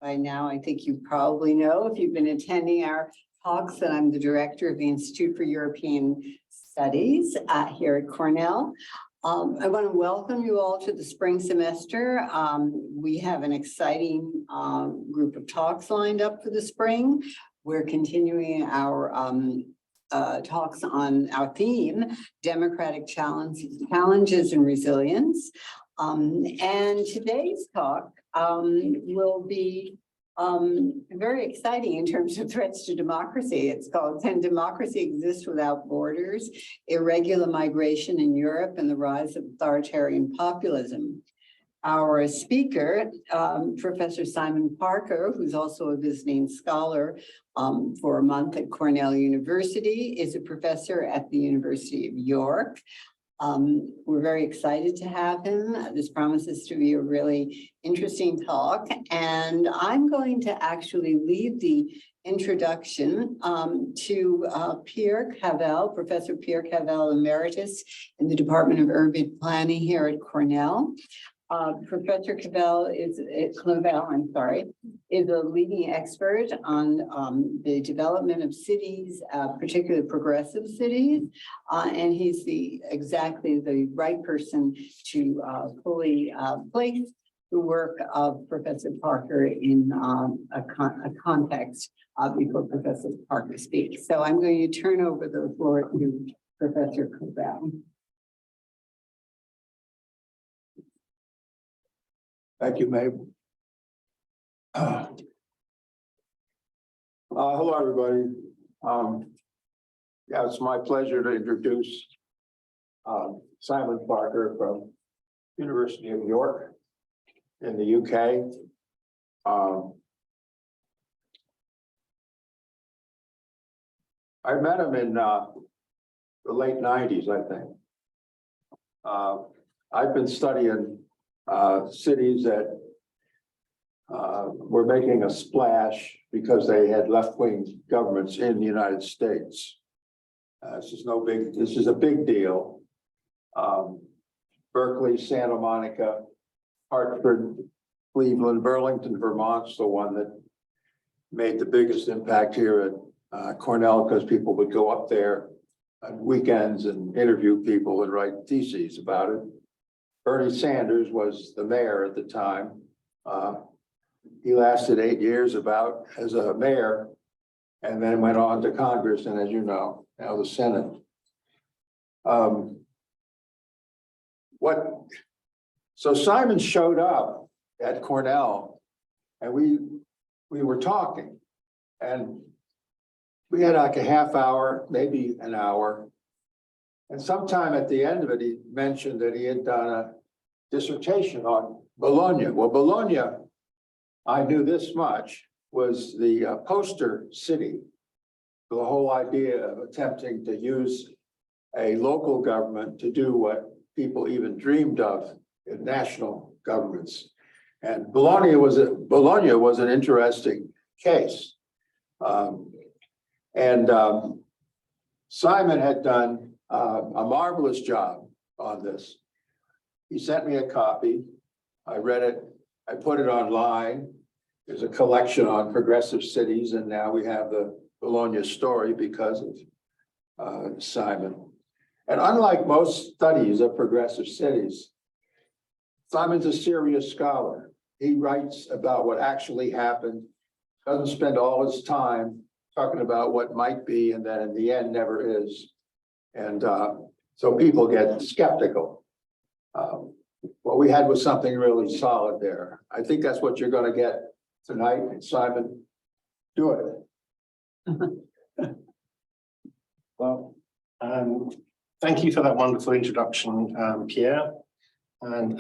By now, I think you probably know if you've been attending our talks that I'm the director of the Institute for European Studies here at Cornell. I want to welcome you all to the spring semester. We have an exciting group of talks lined up for the spring. We're continuing our talks on our theme, Democratic Challenges and Resilience. And today's talk will be very exciting in terms of threats to democracy. It's called Can Democracy Exist Without Borders? Irregular Migration in Europe and the Rise of Authoritarian Populism. Our speaker, Professor Simon Parker, who's also a visiting scholar for a month at Cornell University, is a professor at the University of York. We're very excited to have him. This promises to be a really interesting talk. And I'm going to actually leave the introduction to Pierre Cavell, Professor Pierre Cavell Emeritus in the Department of Urban Planning here at Cornell. Professor Cavell is a leading expert on the development of cities, particularly progressive cities, and he's exactly the right person to fully place the work of Professor Parker in a context before Professor Parker speaks. So I'm going to turn over the floor to Professor Cavell. Thank you, Mabel. Hello, everybody. Yeah, it's my pleasure to introduce Simon Parker from University of York in the UK. I met him in the late 90s, I think. I've been studying cities that were making a splash because they had left-wing governments in the United States. This is a big deal. Berkeley, Santa Monica, Hartford, Cleveland, Burlington, Vermont's the one that made the biggest impact here at Cornell, because people would go up there on weekends and interview people and write theses about it. Bernie Sanders was the mayor at the time. He lasted 8 years as a mayor, and then went on to Congress, and as you know, now the Senate. So Simon showed up at Cornell, and we were talking, and we had like a half hour, maybe an hour. And sometime at the end of it, he mentioned that he had done a dissertation on Bologna. Well, Bologna, I knew this much, was the poster city for the whole idea of attempting to use a local government to do what people even dreamed of in national governments. And Bologna was an interesting case. Simon had done a marvelous job on this. He sent me a copy. I read it. I put it online. There's a collection on progressive cities, and now we have the Bologna story because of Simon. And unlike most studies of progressive cities, Simon's a serious scholar. He writes about what actually happened, doesn't spend all his time talking about what might be, and then in the end never is. And so people get skeptical. What we had was something really solid there. I think that's what you're going to get tonight. Simon, do it. Well, thank you for that wonderful introduction, Pierre, and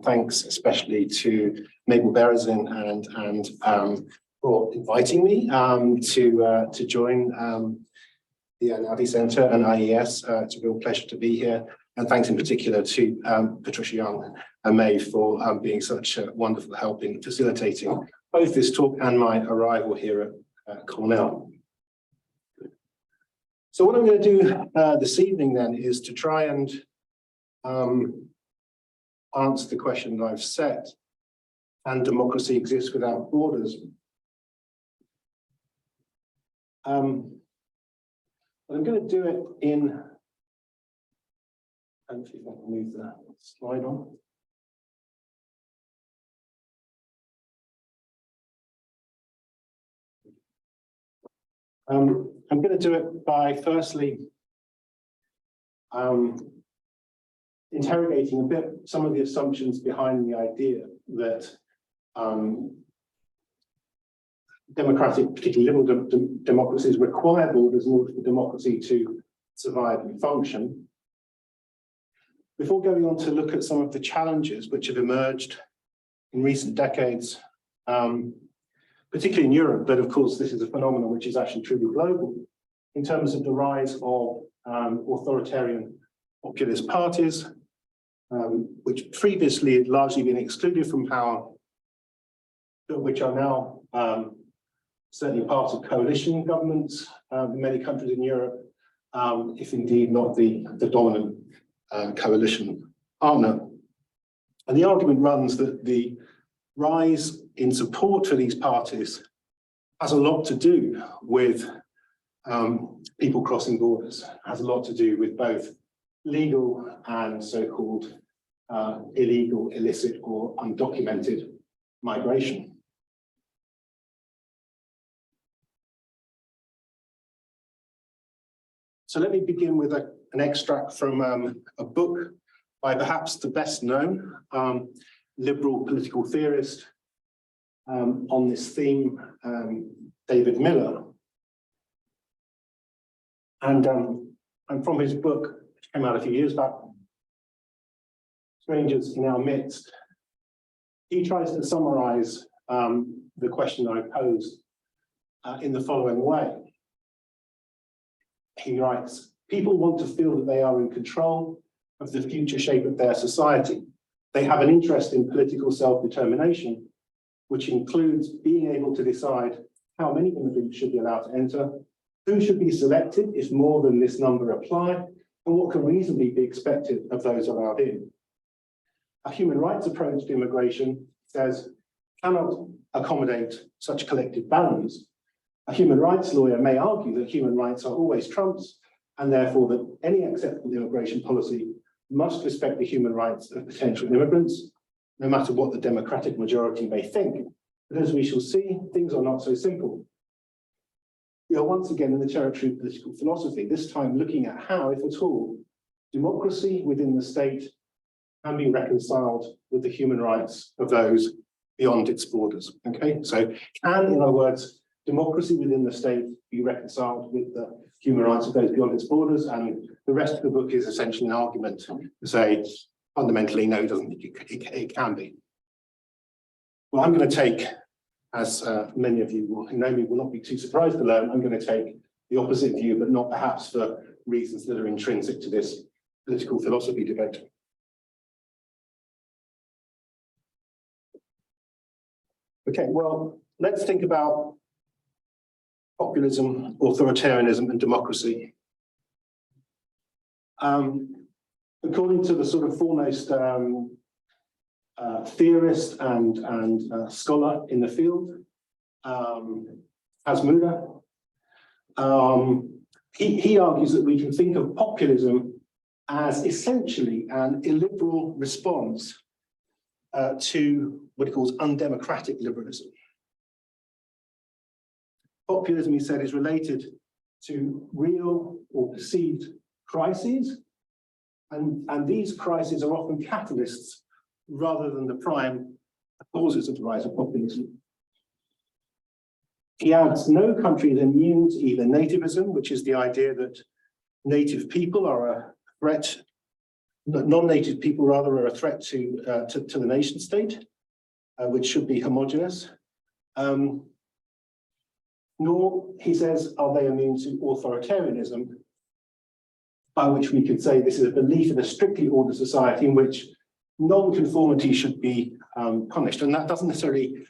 thanks especially to Mabel Berezin and for inviting me to join the Navi Center and IES. It's a real pleasure to be here. And thanks in particular to Patricia Young and May for being such a wonderful help in facilitating both this talk and my arrival here at Cornell. So what I'm going to do this evening then is to try and answer the question that I've set and democracy exists without borders. I'm going to do it in, hopefully if I can move the slide on. I'm going to do it by firstly interrogating a bit some of the assumptions behind the idea that democratic, particularly liberal democracies, require borders in order for democracy to survive and function. Before going on to look at some of the challenges which have emerged in recent decades, particularly in Europe, but of course this is a phenomenon which is actually truly global, in terms of the rise of authoritarian populist parties, which previously had largely been excluded from power, but which are now certainly part of coalition governments in many countries in Europe, if indeed not the dominant coalition partner. And the argument runs that the rise in support for these parties has a lot to do with people crossing borders, has a lot to do with both legal and so-called illegal, illicit, or undocumented migration. So let me begin with an extract from a book by perhaps the best known liberal political theorist on this theme, David Miller. And from his book, which came out a few years back, Strangers in Our Midst, he tries to summarize the question I posed in the following way. He writes, people want to feel that they are in control of the future shape of their society. They have an interest in political self-determination, which includes being able to decide how many immigrants should be allowed to enter, who should be selected if more than this number apply, and what can reasonably be expected of those allowed in. A human rights approach to immigration says cannot accommodate such collective balance. A human rights lawyer may argue that human rights are always trumps, and therefore that any acceptable immigration policy must respect the human rights of potential immigrants, no matter what the democratic majority may think. But as we shall see, things are not so simple. We are once again in the territory of political philosophy, this time looking at how, if at all, democracy within the state can be reconciled with the human rights of those beyond its borders. Okay, so can, in other words, democracy within the state be reconciled with the human rights of those beyond its borders? And the rest of the book is essentially an argument to say, fundamentally, no, it doesn't think it can be. Well, I'm going to take, as many of you who know me will not be too surprised to learn, I'm going to take the opposite view, but not perhaps for reasons that are intrinsic to this political philosophy debate. Okay, well, let's think about populism, authoritarianism, and democracy. According to the sort of foremost theorist and scholar in the field, Hasmuda, he argues that we can think of populism as essentially an illiberal response to what he calls undemocratic liberalism. Populism, he said, is related to real or perceived crises, and these crises are often catalysts rather than the prime causes of the rise of populism. He adds, no country is immune to either nativism, which is the idea that native people are a threat, non-native people rather are a threat to the nation state, which should be homogenous. Nor, he says, are they immune to authoritarianism, by which we could say this is a belief in a strictly ordered society in which non-conformity should be punished. And that doesn't necessarily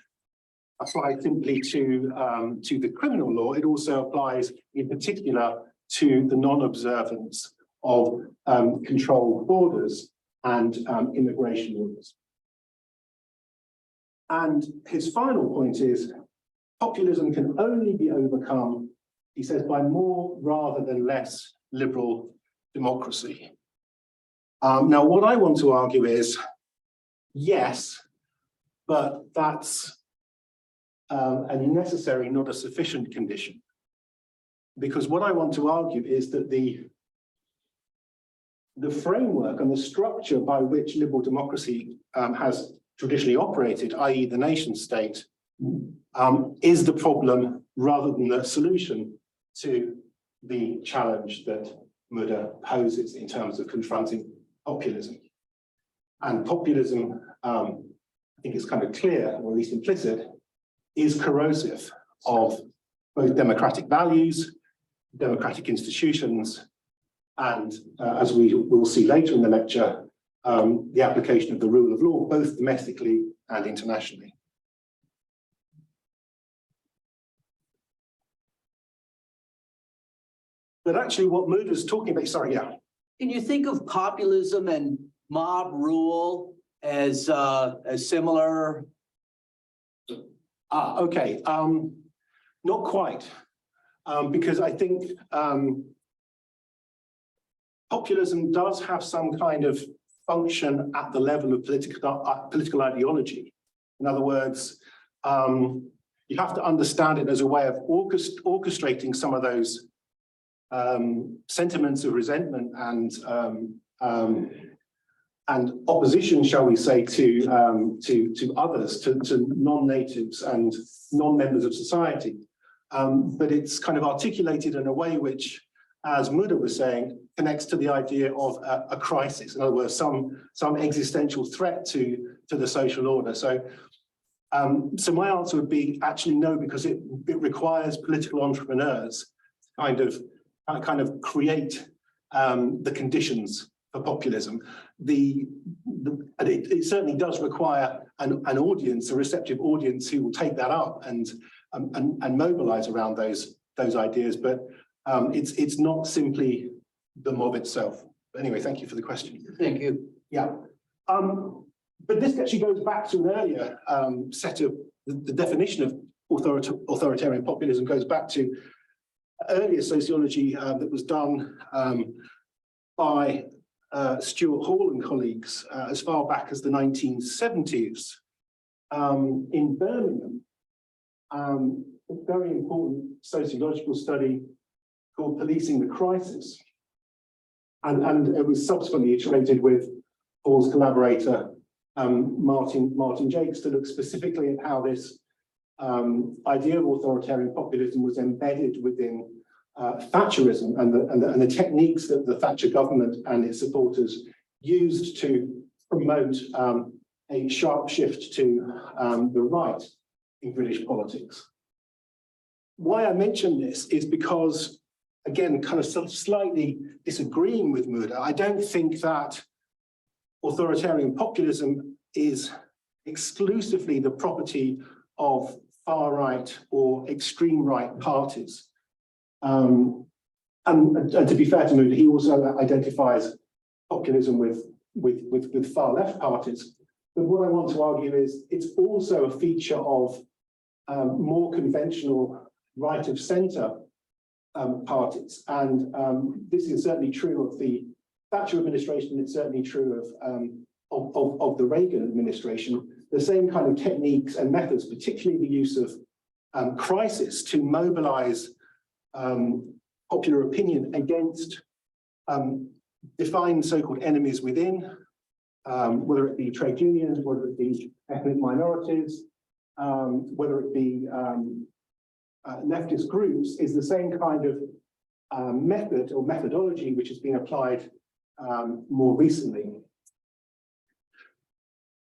apply simply to the criminal law. It also applies in particular to the non-observance of controlled borders and immigration rules. And his final point is, populism can only be overcome, he says, by more rather than less liberal democracy. Now, what I want to argue is, yes, but that's a necessary, not a sufficient condition. Because what I want to argue is that the framework and the structure by which liberal democracy has traditionally operated, i.e. the nation state, is the problem rather than the solution to the challenge that Muda poses in terms of confronting populism. And populism, I think it's kind of clear, or at least implicit, is corrosive of both democratic values, democratic institutions, and as we will see later in the lecture, the application of the rule of law, both domestically and internationally. But actually what Muda is talking about, sorry, yeah. Can you think of populism and mob rule as similar? Okay, not quite, because I think populism does have some kind of function at the level of political ideology. In other words, you have to understand it as a way of orchestrating some of those sentiments of resentment and opposition, shall we say, to others, to non-natives and non-members of society. But it's kind of articulated in a way which, as Muda was saying, connects to the idea of a crisis. In other words, some existential threat to the social order. So my answer would be actually no, because it requires political entrepreneurs kind of create the conditions for populism. It certainly does require an audience, a receptive audience, who will take that up and mobilize around those ideas. But it's not simply the mob itself. But anyway, thank you for the question. Thank you. Yeah. But this actually goes back to an earlier set of the definition of authoritarian populism goes back to earlier sociology that was done by Stuart Hall and colleagues as far back as the 1970s in Birmingham. A very important sociological study called Policing the Crisis. And it was subsequently iterated with Hall's collaborator, Martin Jakes, to look specifically at how this idea of authoritarian populism was embedded within Thatcherism and the techniques that the Thatcher government and its supporters used to promote a sharp shift to the right in British politics. Why I mention this is because, again, kind of slightly disagreeing with Muda, I don't think that authoritarian populism is exclusively the property of far-right or extreme right parties. And to be fair to Muda, he also identifies populism with far-left parties. But what I want to argue is it's also a feature of more conventional right-of-centre parties. And this is certainly true of the Thatcher administration. It's certainly true of the Reagan administration. The same kind of techniques and methods, particularly the use of crisis to mobilize popular opinion against defined so-called enemies within, whether it be trade unions, whether it be ethnic minorities, whether it be leftist groups, is the same kind of method or methodology which has been applied more recently.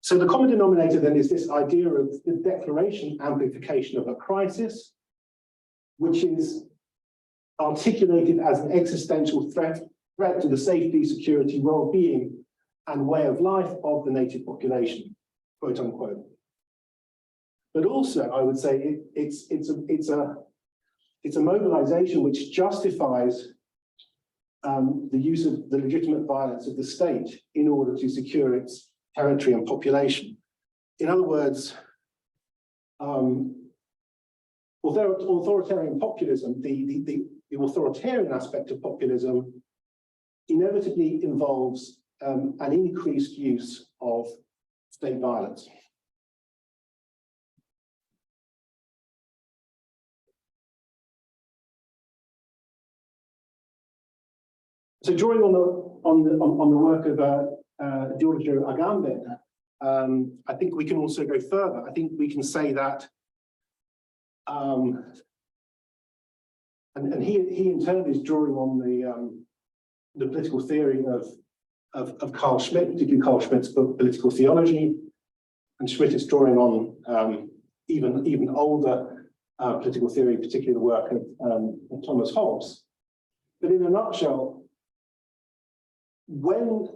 So the common denominator then is this idea of the declaration amplification of a crisis, which is articulated as an existential threat to the safety, security, well-being, and way of life of the native population, quote unquote. But also, I would say it's a mobilization which justifies the use of the legitimate violence of the state in order to secure its territory and population. In other words, Although authoritarian populism, the authoritarian aspect of populism inevitably involves an increased use of state violence. So drawing on the work of Giorgio Agamben, I think we can also go further. I think we can say that, and he in turn is drawing on the political theory of Carl Schmitt, particularly Carl Schmitt's book Political Theology, and Schmitt is drawing on even older political theory, particularly the work of Thomas Hobbes. But in a nutshell, when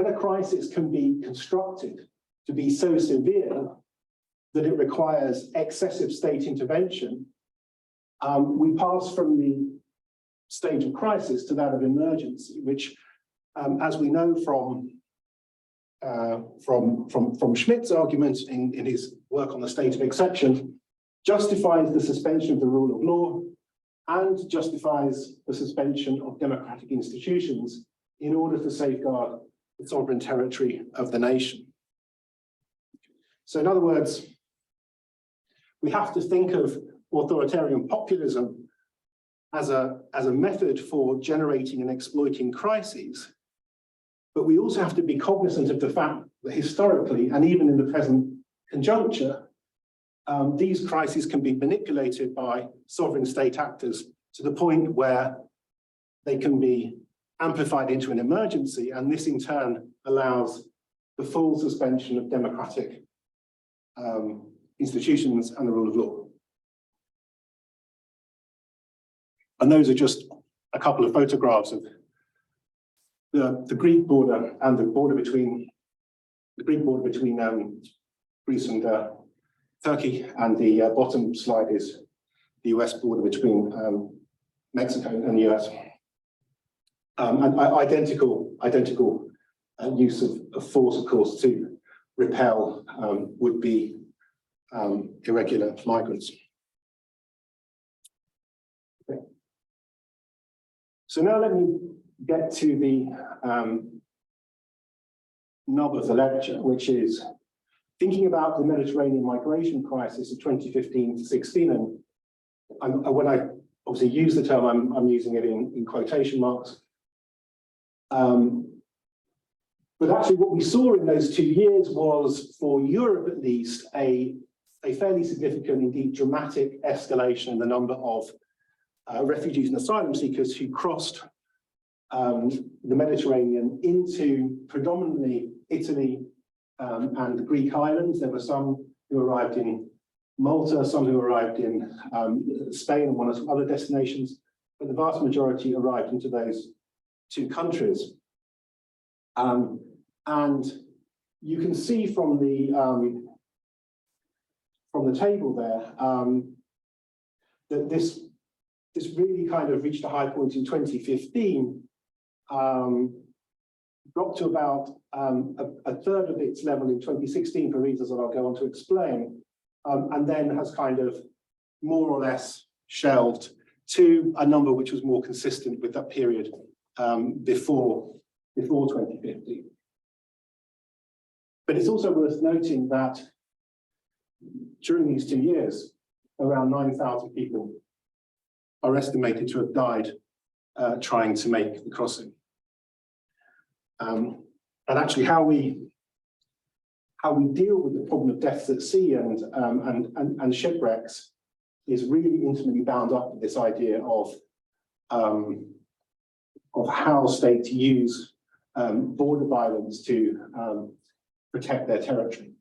a crisis can be constructed to be so severe that it requires excessive state intervention, we pass from the stage of crisis to that of emergency, which, as we know from Schmitt's argument in his work on the state of exception, justifies the suspension of the rule of law and justifies the suspension of democratic institutions in order to safeguard the sovereign territory of the nation. So in other words, we have to think of authoritarian populism as a method for generating and exploiting crises, but we also have to be cognizant of the fact that historically, and even in the present conjuncture, these crises can be manipulated by sovereign state actors to the point where they can be amplified into an emergency, and this in turn allows the full suspension of democratic institutions and the rule of law. And those are just a couple of photographs of the Greek border and the border between Greece and Turkey, and the bottom slide is the US border between Mexico and the US. And identical use of force, of course, to repel would-be irregular migrants. Okay. So now let me get to the nub of the lecture, which is thinking about the Mediterranean migration crisis of 2015 to 16. And when I obviously use the term, I'm using it in quotation marks. But actually what we saw in those 2 years was, for Europe at least, a fairly significant, indeed dramatic escalation in the number of refugees and asylum seekers who crossed the Mediterranean into predominantly Italy and the Greek islands. There were some who arrived in Malta, some who arrived in Spain and one or two other destinations, but the vast majority arrived into those 2 countries. And you can see from the table there that this really kind of reached a high point in 2015, dropped to about a third of its level in 2016 for reasons that I'll go on to explain, and then has kind of more or less shelved to a number which was more consistent with that period before 2015. But it's also worth noting that during these 2 years, around 9,000 people are estimated to have died trying to make the crossing. And actually, how we deal with the problem of deaths at sea and shipwrecks is really intimately bound up with this idea of how states use border violence to protect their territory.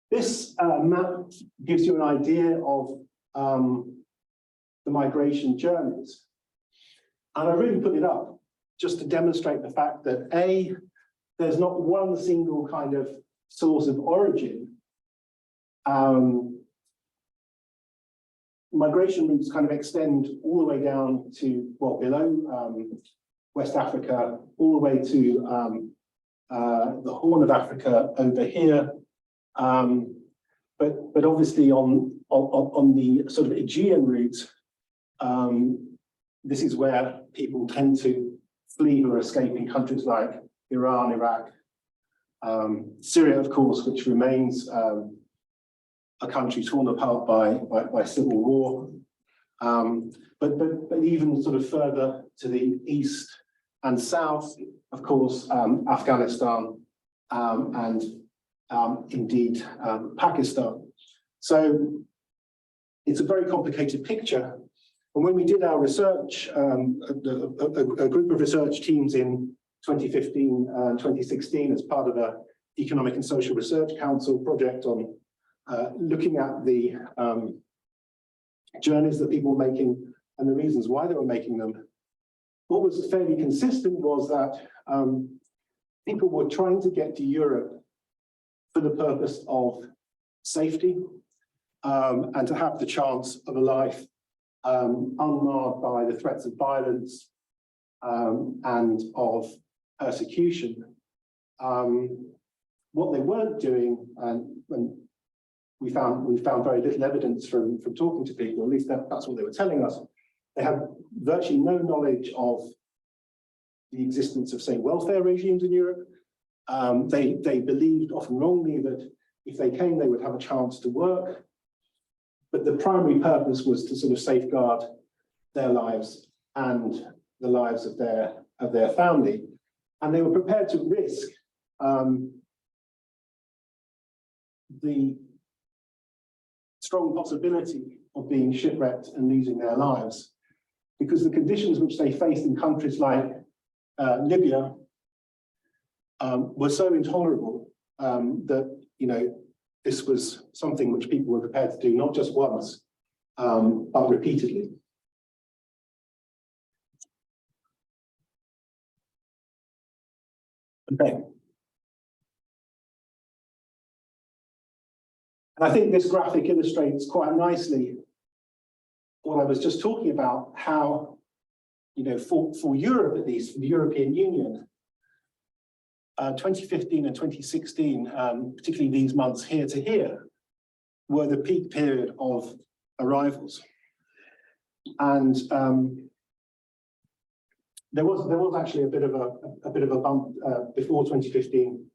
This map gives you an idea of the migration journeys. And I really put it up just to demonstrate the fact that A, there's not one single kind of source of origin. Migration routes kind of extend all the way down to, well, below West Africa, all the way to the Horn of Africa over here. But obviously on the sort of Aegean route, this is where people tend to flee who are escaping countries like Iran, Iraq, Syria, of course, which remains a country torn apart by civil war. But even sort of further to the east and south, of course, Afghanistan and indeed Pakistan. So it's a very complicated picture. And when we did our research, a group of research teams in 2015 and 2016 as part of the Economic and Social Research Council project on looking at the journeys that people were making and the reasons why they were making them, what was fairly consistent was that people were trying to get to Europe for the purpose of safety and to have the chance of a life unmarred by the threats of violence and of persecution. What they weren't doing, and we found very little evidence from talking to people, at least that's what they were telling us. They had virtually no knowledge of the existence of, say, welfare regimes in Europe. They believed, often wrongly, that if they came, they would have a chance to work. But the primary purpose was to sort of safeguard their lives and the lives of their family. And they were prepared to risk the strong possibility of being shipwrecked and losing their lives, because the conditions which they faced in countries like Libya were so intolerable that, you know, this was something which people were prepared to do not just once, but repeatedly. Okay. And I think this graphic illustrates quite nicely what I was just talking about, how, you know, for Europe at least, for the European Union, 2015 and 2016, particularly these months here to here, were the peak period of arrivals. And there was actually a bit of a bump before 2015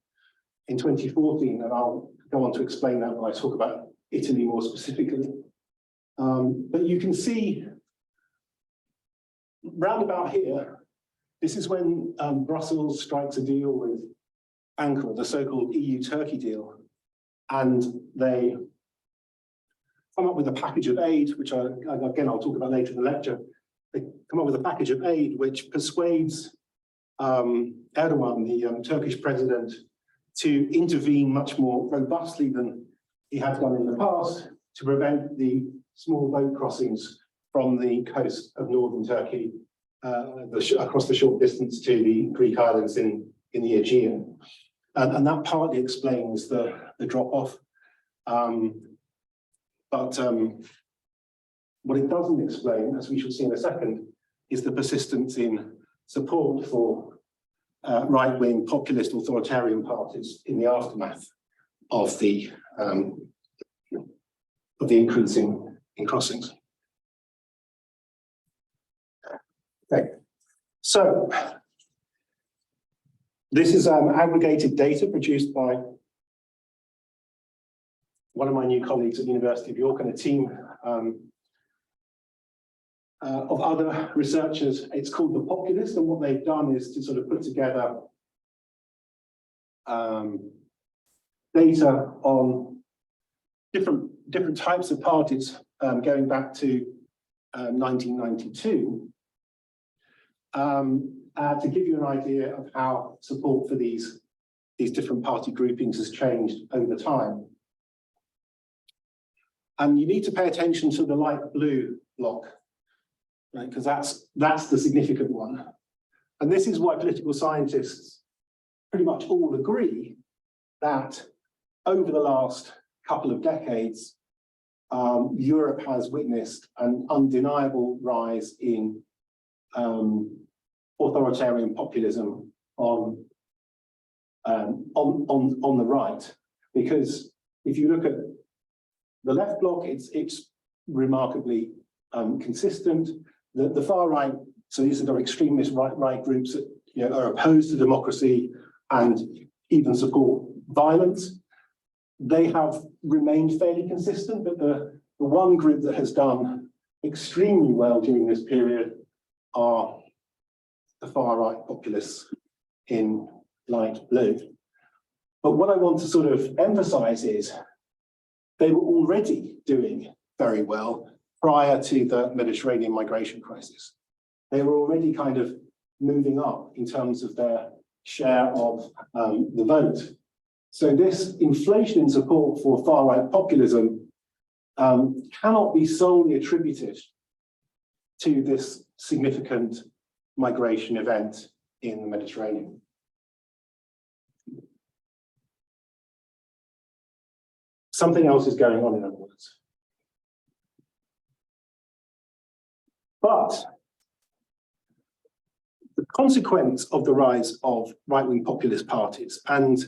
in 2014, and I'll go on to explain that when I talk about Italy more specifically. But you can see round about here, this is when Brussels strikes a deal with Ankara, the so-called EU-Turkey deal, and they come up with a package of aid, which again I'll talk about later in the lecture. They come up with a package of aid which persuades Erdogan, the Turkish president, to intervene much more robustly than he had done in the past to prevent the small boat crossings from the coast of northern Turkey across the short distance to the Greek islands in the Aegean. And that partly explains the drop-off. But what it doesn't explain, as we shall see in a second, is the persistence in support for right-wing populist authoritarian parties in the aftermath of the increase in crossings. Okay, so this is aggregated data produced by one of my new colleagues at the University of York and a team of other researchers. It's called The Populist, and what they've done is to sort of put together data on different types of parties going back to 1992 to give you an idea of how support for these different party groupings has changed over time. And you need to pay attention to the light blue block, right? Because that's the significant one. And this is why political scientists pretty much all agree that over the last couple of decades, Europe has witnessed an undeniable rise in authoritarian populism on the right, because if you look at the left bloc, it's remarkably consistent. The far right, so these are the extremist right groups that are opposed to democracy and even support violence. They have remained fairly consistent, but the one group that has done extremely well during this period are the far right populists in light blue. But what I want to sort of emphasize is they were already doing very well prior to the Mediterranean migration crisis. They were already kind of moving up in terms of their share of the vote. So this inflation in support for far-right populism cannot be solely attributed to this significant migration event in the Mediterranean. Something else is going on, in other words. But the consequence of the rise of right-wing populist parties and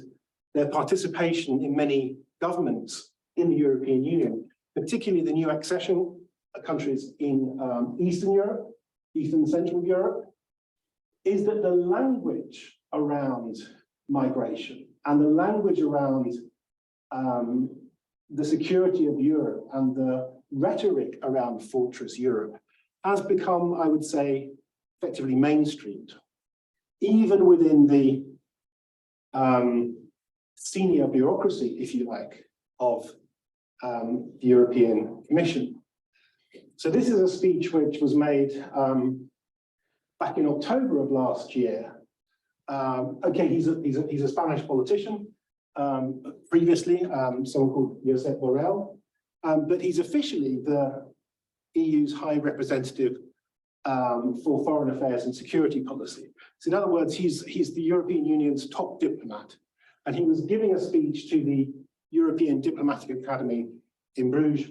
their participation in many governments in the European Union, particularly the new accession countries in Eastern Europe, Eastern and Central Europe, is that the language around migration and the language around the security of Europe and the rhetoric around Fortress Europe has become, I would say, effectively mainstreamed, even within the senior bureaucracy, if you like, of the European Commission. So this is a speech which was made back in October of last year. Okay, he's a Spanish politician. Previously, someone called Josep Borrell, but he's officially the EU's High Representative for Foreign Affairs and Security Policy. So in other words, he's the European Union's top diplomat, and he was giving a speech to the European Diplomatic Academy in Bruges,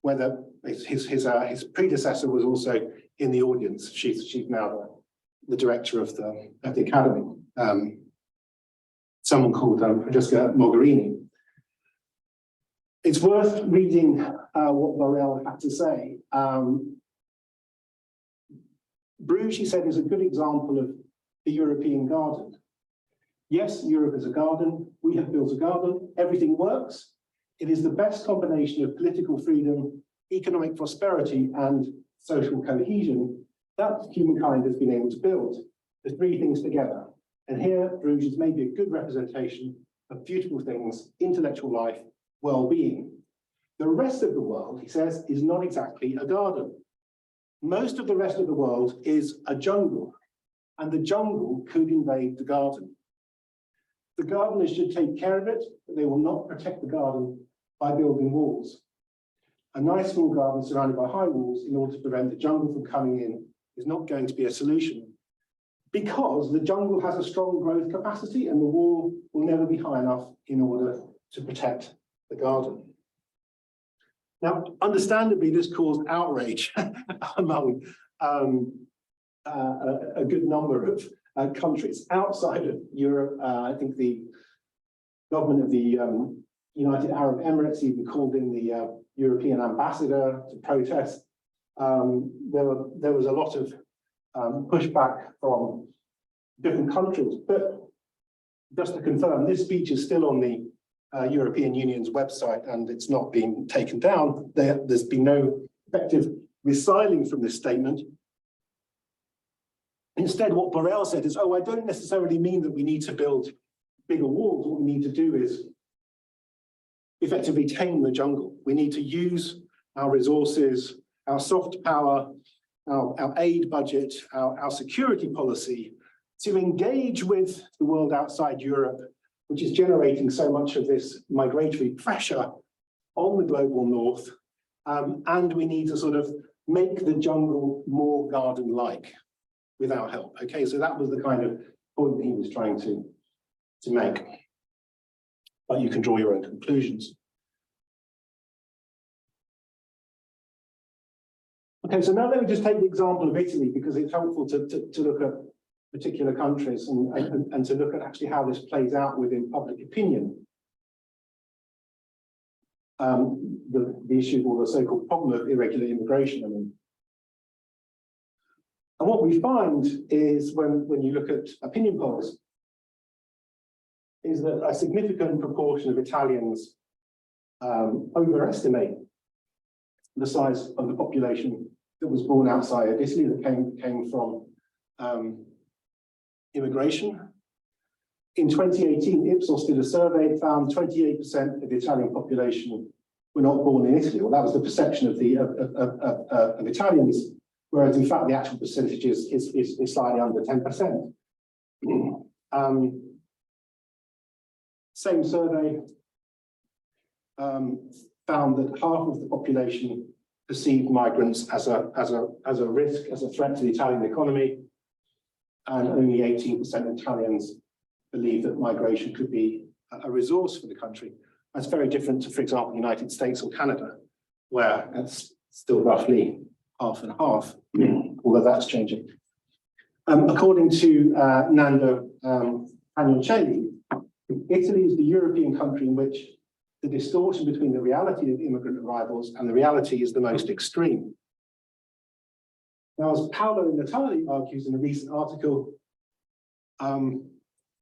where his predecessor was also in the audience. She's now the director of the academy. Someone called Francesca Mogherini. It's worth reading what Borrell had to say. Bruges, he said, is a good example of the European garden. Yes, Europe is a garden. We have built a garden. Everything works. It is the best combination of political freedom, economic prosperity, and social cohesion that humankind has been able to build. The three things together. And here, Bruges is maybe a good representation of beautiful things, intellectual life, well-being. The rest of the world, he says, is not exactly a garden. Most of the rest of the world is a jungle, and the jungle could invade the garden. The gardeners should take care of it, but they will not protect the garden by building walls. A nice small garden surrounded by high walls in order to prevent the jungle from coming in is not going to be a solution, because the jungle has a strong growth capacity and the wall will never be high enough in order to protect the garden. Now, understandably, this caused outrage among a good number of countries outside of Europe. I think the government of the United Arab Emirates even called in the European ambassador to protest. There was a lot of pushback from different countries, but just to confirm, this speech is still on the European Union's website and it's not been taken down. There's been no effective resiling from this statement. Instead, what Borrell said is, oh, I don't necessarily mean that we need to build bigger walls. What we need to do is effectively tame the jungle. We need to use our resources, our soft power, our aid budget, our security policy to engage with the world outside Europe, which is generating so much of this migratory pressure on the global north. And we need to sort of make the jungle more garden-like with our help. Okay, so that was the kind of point that he was trying to make. But you can draw your own conclusions. Okay, so now let me just take the example of Italy, because it's helpful to look at particular countries and to look at actually how this plays out within public opinion. The issue or the so-called problem of irregular immigration. I mean. And what we find is when you look at opinion polls, is that a significant proportion of Italians overestimate the size of the population that was born outside of Italy, that came from immigration. In 2018, Ipsos did a survey, found 28% of the Italian population were not born in Italy. Well, that was the perception of Italians, whereas in fact the actual percentage is slightly under 10%. Same survey found that half of the population perceived migrants as a risk, as a threat to the Italian economy, and only 18% of Italians believe that migration could be a resource for the country. That's very different to, for example, the United States or Canada, where it's still roughly half and half, although that's changing. According to Nando Pagnoncelli, Italy is the European country in which the distortion between the reality of immigrant arrivals and the reality is the most extreme. Now, as Paolo Natali argues in a recent article,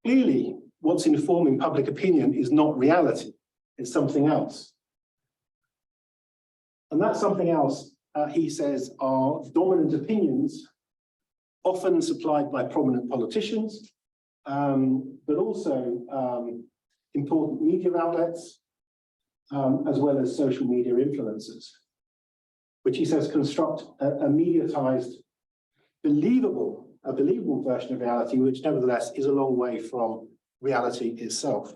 clearly what's informing public opinion is not reality, it's something else. And that something else, he says, are dominant opinions, often supplied by prominent politicians, but also important media outlets, as well as social media influencers, which he says construct a mediatized, believable version of reality, which nevertheless is a long way from reality itself.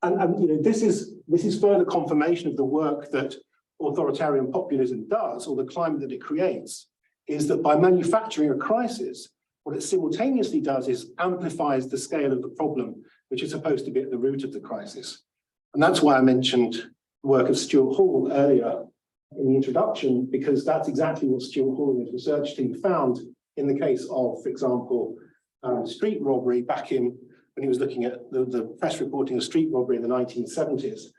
And you know, this is further confirmation of the work that authoritarian populism does, or the climate that it creates, is that by manufacturing a crisis, what it simultaneously does is amplifies the scale of the problem, which is supposed to be at the root of the crisis. And that's why I mentioned the work of Stuart Hall earlier in the introduction, because that's exactly what Stuart Hall and his research team found in the case of, for example, street robbery back in, when he was looking at the press reporting of street robbery in the 1970s.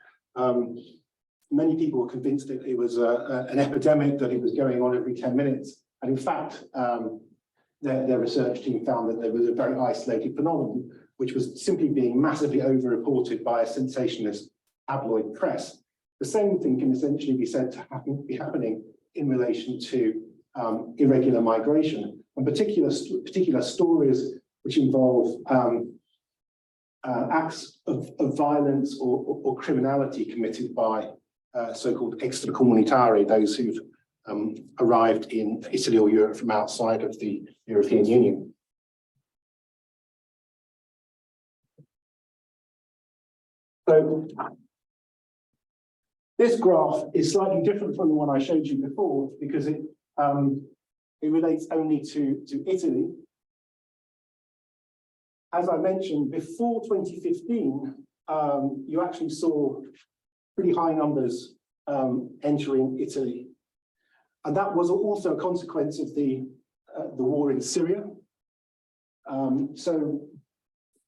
Many people were convinced that it was an epidemic, that it was going on every 10 minutes. And in fact, their research team found that there was a very isolated phenomenon, which was simply being massively over-reported by a sensationalist tabloid press. The same thing can essentially be said to be happening in relation to irregular migration, and particular stories which involve acts of violence or criminality committed by so-called extracomunitari, those who've arrived in Italy or Europe from outside of the European Union. So this graph is slightly different from the one I showed you before, because it relates only to Italy. As I mentioned, before 2015, you actually saw pretty high numbers entering Italy. And that was also a consequence of the war in Syria. So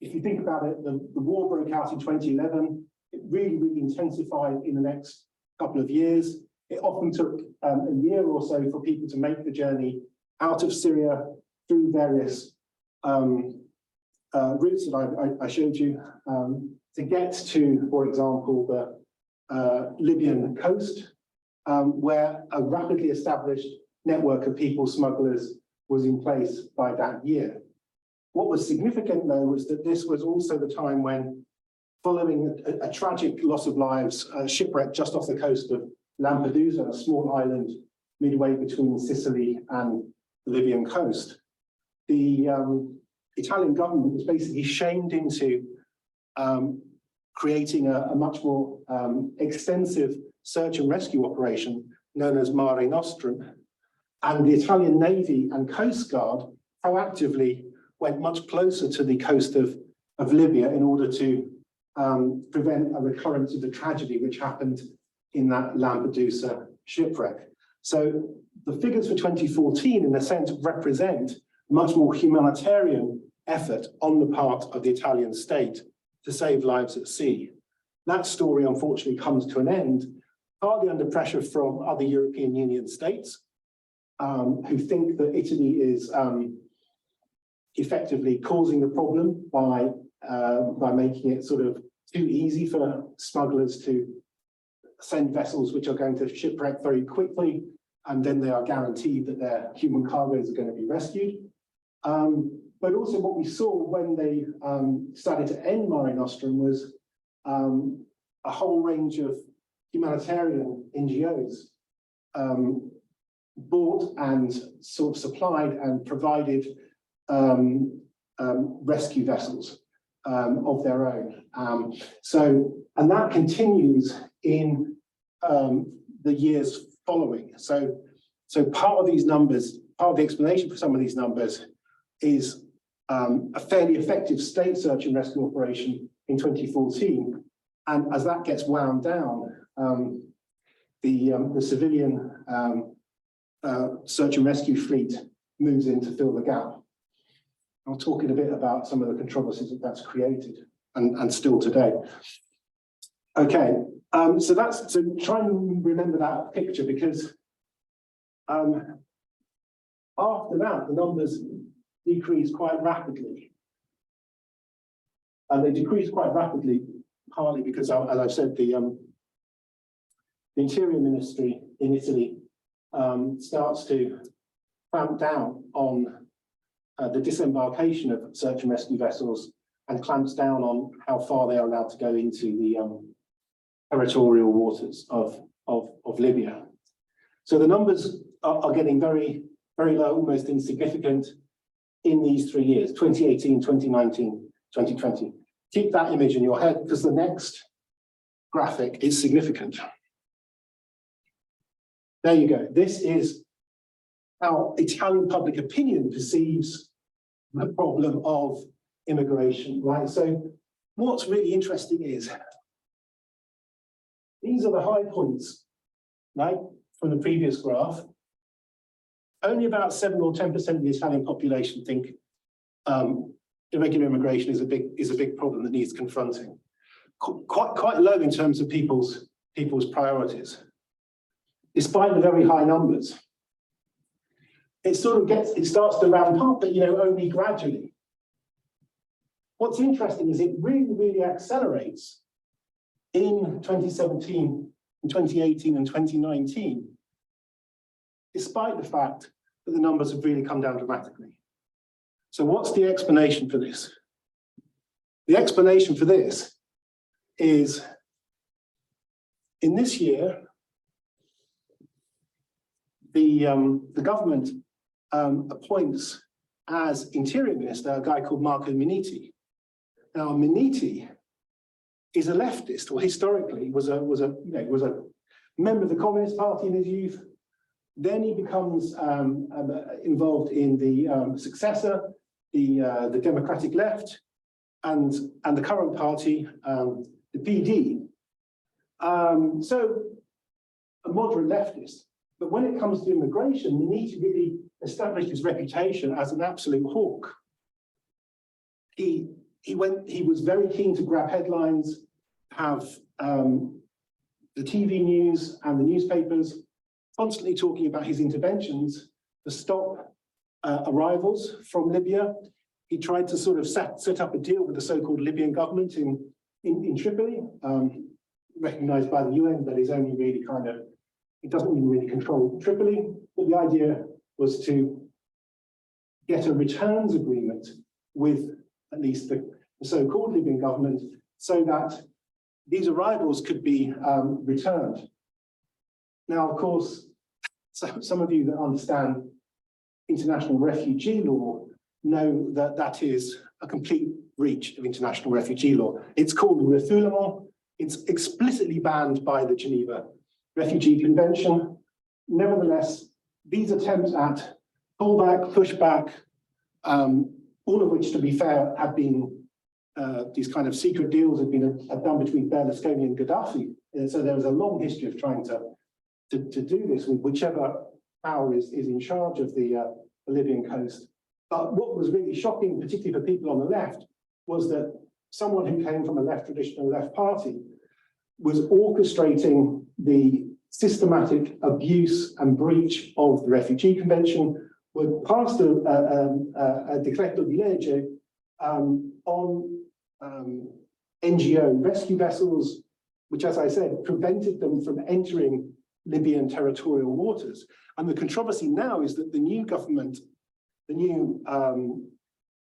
if you think about it, the war broke out in 2011. It really, really intensified in the next couple of years. It often took a year or so for people to make the journey out of Syria through various routes that I showed you to get to, for example, the Libyan coast, where a rapidly established network of people smugglers was in place by that year. What was significant, though, was that this was also the time when, following a tragic loss of lives, shipwreck just off the coast of Lampedusa, a small island midway between Sicily and the Libyan coast, the Italian government was basically shamed into creating a much more extensive search and rescue operation known as Mare Nostrum. And the Italian Navy and Coast Guard proactively went much closer to the coast of Libya in order to prevent a recurrence of the tragedy which happened in that Lampedusa shipwreck. So the figures for 2014, in a sense, represent much more humanitarian effort on the part of the Italian state to save lives at sea. That story, unfortunately, comes to an end, partly under pressure from other European Union states, who think that Italy is effectively causing the problem by making it sort of too easy for smugglers to send vessels which are going to shipwreck very quickly, and then they are guaranteed that their human cargoes are going to be rescued. But also what we saw when they started to end Mare Nostrum was a whole range of humanitarian NGOs bought and sort of supplied and provided rescue vessels of their own. And that continues in the years following. So part of these numbers, part of the explanation for some of these numbers is a fairly effective state search and rescue operation in 2014. And as that gets wound down, the civilian search and rescue fleet moves in to fill the gap. I'll talk in a bit about some of the controversies that that's created and still today. Okay, so try and remember that picture, because after that, the numbers decreased quite rapidly. And they decreased quite rapidly, partly because, as I've said, the Interior Ministry in Italy starts to clamp down on the disembarkation of search and rescue vessels, and clamps down on how far they are allowed to go into the territorial waters of Libya. So the numbers are getting very, very low, almost insignificant in these 3 years, 2018, 2019, 2020. Keep that image in your head, because the next graphic is significant. There you go. This is how Italian public opinion perceives the problem of immigration, right? So what's really interesting is these are the high points, right, from the previous graph. Only about 7 or 10% of the Italian population think irregular immigration is a big problem that needs confronting. Quite low in terms of people's priorities, despite the very high numbers. It starts to ramp up, but only gradually. What's interesting is it really, really accelerates in 2017, and 2018, and 2019, despite the fact that the numbers have really come down dramatically. So what's the explanation for this? The explanation for this is, in this year, the government appoints as Interior Minister a guy called Marco Minniti. Now, Minniti is a leftist, or historically was a member of the Communist Party in his youth. Then he becomes involved in the successor, the Democratic Left, and the current party, the PD. So a moderate leftist. But when it comes to immigration, Minniti really established his reputation as an absolute hawk. He was very keen to grab headlines, have the TV news and the newspapers constantly talking about his interventions to stop arrivals from Libya. He tried to sort of set up a deal with the so-called Libyan government in Tripoli, recognized by the UN, but is only really it doesn't even really control Tripoli. But the idea was to get a returns agreement with at least the so-called Libyan government, so that these arrivals could be returned. Now, of course, some of you that understand international refugee law know that that is a complete breach of international refugee law. It's called the refoulement. It's explicitly banned by the Geneva Refugee Convention. Nevertheless, these attempts at pullback, pushback, all of which, to be fair, have been these kind of secret deals have been done between Berlusconi and Gaddafi. And so there was a long history of trying to to do this with whichever power is in charge of the Libyan coast. But what was really shocking, particularly for people on the left, was that someone who came from a left traditional left party was orchestrating the systematic abuse and breach of the Refugee Convention, would pass a decreto di legge on NGO rescue vessels, which, as I said, prevented them from entering Libyan territorial waters. And the controversy now is that the new government, the new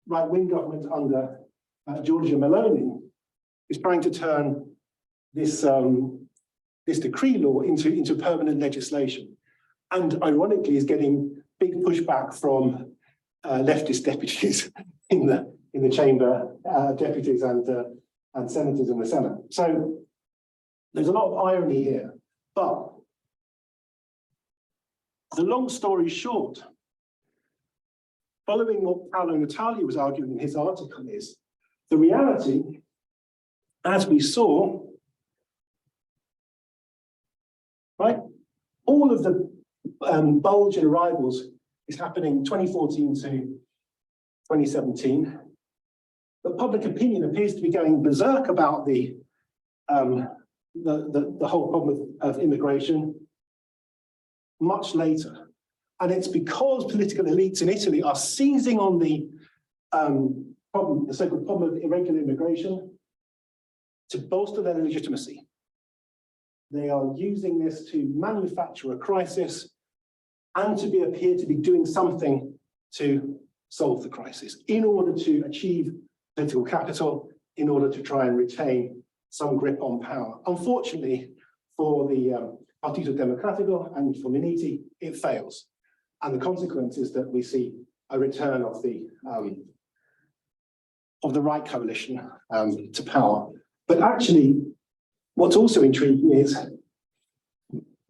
right-wing government under Giorgia Meloni, is trying to turn this this decree law into permanent legislation, and ironically is getting big pushback from leftist deputies in the chamber, deputies and senators in the Senate. So there's a lot of irony here, but the long story short, following what Paolo Natali was arguing in his article, is the reality, as we saw, right? All of the bulge in arrivals is happening 2014 to 2017. But public opinion appears to be going berserk about the whole problem of immigration much later. And it's because political elites in Italy are seizing on the problem, the so-called problem of irregular immigration, to bolster their legitimacy. They are using this to manufacture a crisis and to appear to be doing something to solve the crisis in order to achieve political capital, in order to try and retain some grip on power. Unfortunately, for the Partito Democratico and for Minniti, it fails. And the consequence is that we see a return of the right coalition to power. But actually, what's also intriguing is,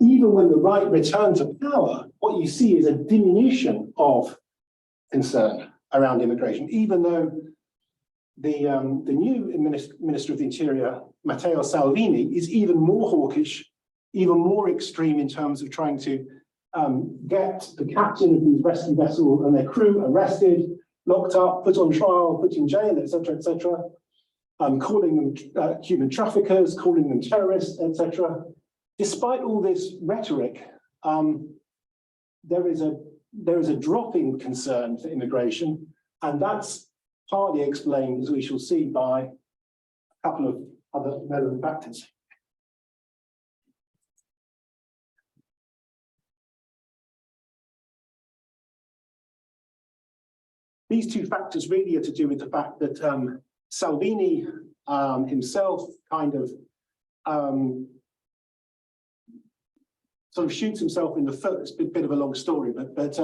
even when the right return to power, what you see is a diminution of concern around immigration, even though the new Minister of the Interior, Matteo Salvini, is even more hawkish, even more extreme in terms of trying to get the captain of these rescue vessels and their crew arrested, locked up, put on trial, put in jail, etc., calling them human traffickers, calling them terrorists, etc. Despite all this rhetoric, there is a drop in concern for immigration, and that's partly explained, as we shall see, by a couple of other relevant factors. These two factors really are to do with the fact that Salvini himself kind of sort of shoots himself in the foot. It's a bit of a long story, but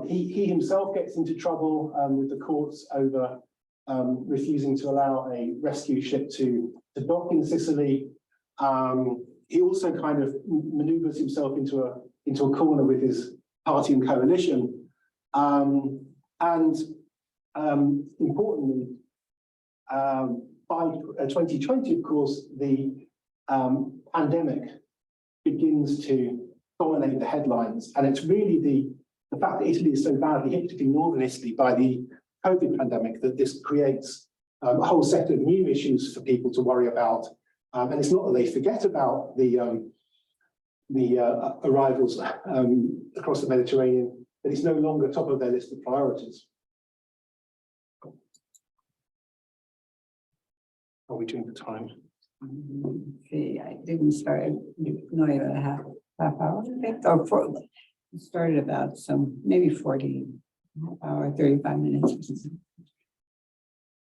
he himself gets into trouble with the courts over refusing to allow a rescue ship to dock in Sicily. He also kind of maneuvers himself into a corner with his party and coalition. Importantly, by 2020, of course, the pandemic begins to dominate the headlines. And it's really the fact that Italy is so badly hit, particularly northern Italy, by the COVID pandemic, that this creates a whole set of new issues for people to worry about. And it's not that they forget about the arrivals across the Mediterranean, but it's no longer top of their list of priorities. Are we doing the time? See, I didn't start, no, even a half hour, I think, or started about maybe 40, half hour, 35 minutes or something.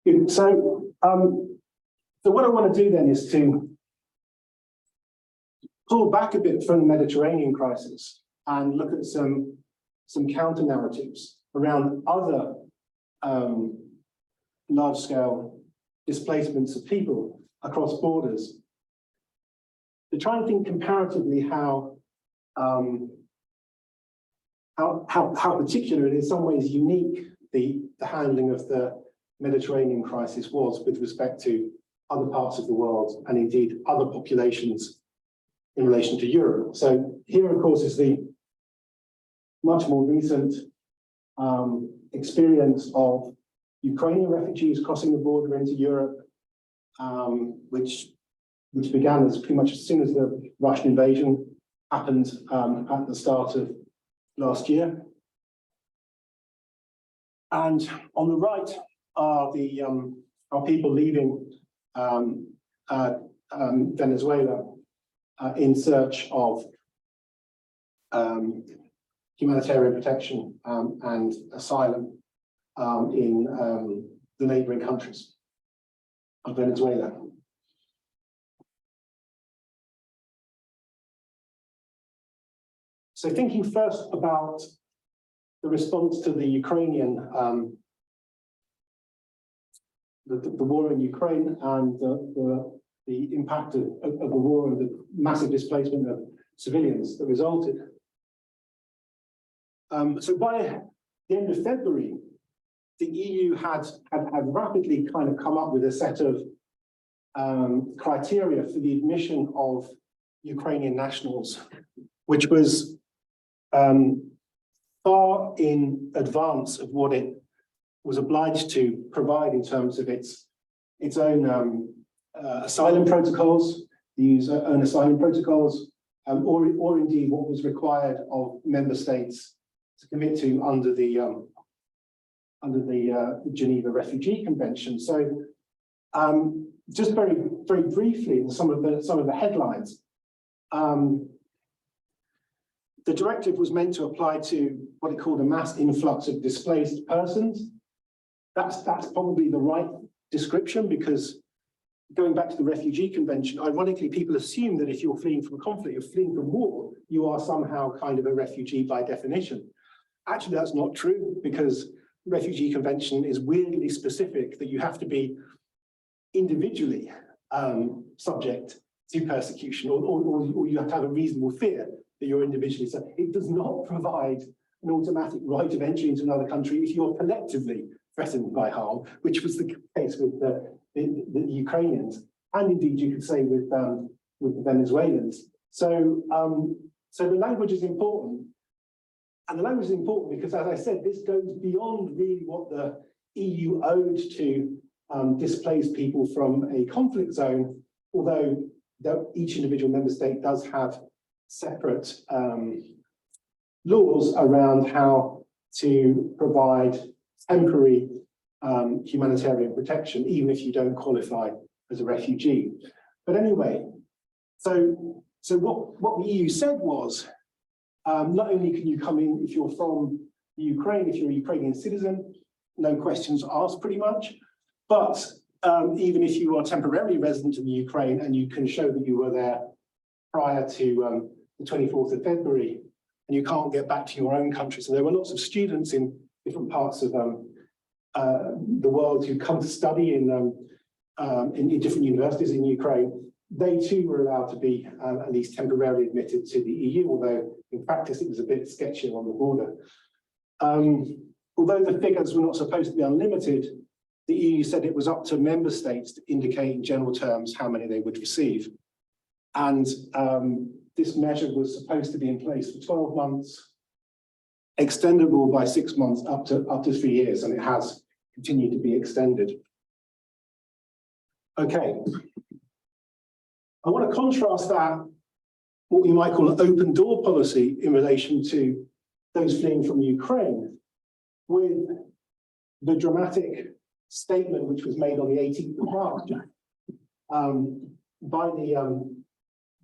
Good. So what I want to do then is to pull back a bit from the Mediterranean crisis and look at some counter narratives around other large-scale displacements of people across borders, to try and think comparatively how particular and in some ways unique the handling of the Mediterranean crisis was with respect to other parts of the world and indeed other populations in relation to Europe. So here, of course, is the much more recent experience of Ukrainian refugees crossing the border into Europe, which began as pretty much as soon as the Russian invasion happened at the start of last year. And on the right are people leaving Venezuela in search of humanitarian protection and asylum in the neighboring countries of Venezuela. So thinking first about the response to the Ukrainian, the war in Ukraine and the impact of the war and the massive displacement of civilians that resulted. So by the end of February, the EU had rapidly kind of come up with a set of criteria for the admission of Ukrainian nationals, which was far in advance of what it was obliged to provide in terms of its own asylum protocols, the own asylum protocols, or indeed what was required of member states to commit to under the Geneva Refugee Convention. So, just very briefly, some of the headlines. The directive was meant to apply to what it called a mass influx of displaced persons. That's probably the right description, because going back to the Refugee Convention, ironically, people assume that if you're fleeing from conflict, you're fleeing from war, you are somehow kind of a refugee by definition. Actually, that's not true, because the Refugee Convention is weirdly specific that you have to be individually subject to persecution, or you have to have a reasonable fear that you're individually. So it does not provide an automatic right of entry into another country if you're collectively threatened by harm, which was the case with the Ukrainians, and indeed you could say with the Venezuelans. So, so the language is important, and the language is important because, as I said, this goes beyond really what the EU owed to displaced people from a conflict zone, although each individual member state does have separate laws around how to provide temporary humanitarian protection, even if you don't qualify as a refugee. But anyway, so what the EU said was, not only can you come in if you're from Ukraine, if you're a Ukrainian citizen, no questions asked pretty much, but even if you are temporarily resident in the Ukraine and you can show that you were there prior to the 24th of February, and you can't get back to your own country. So there were lots of students in different parts of the world who come to study in different universities in Ukraine. They too were allowed to be at least temporarily admitted to the EU, although in practice it was a bit sketchier on the border. Although the figures were not supposed to be unlimited, the EU said it was up to member states to indicate in general terms how many they would receive. And this measure was supposed to be in place for 12 months, extendable by 6 months up to 3 years, and it has continued to be extended. Okay. I want to contrast that, what we might call an open door policy in relation to those fleeing from Ukraine, with the dramatic statement which was made on the 18th of March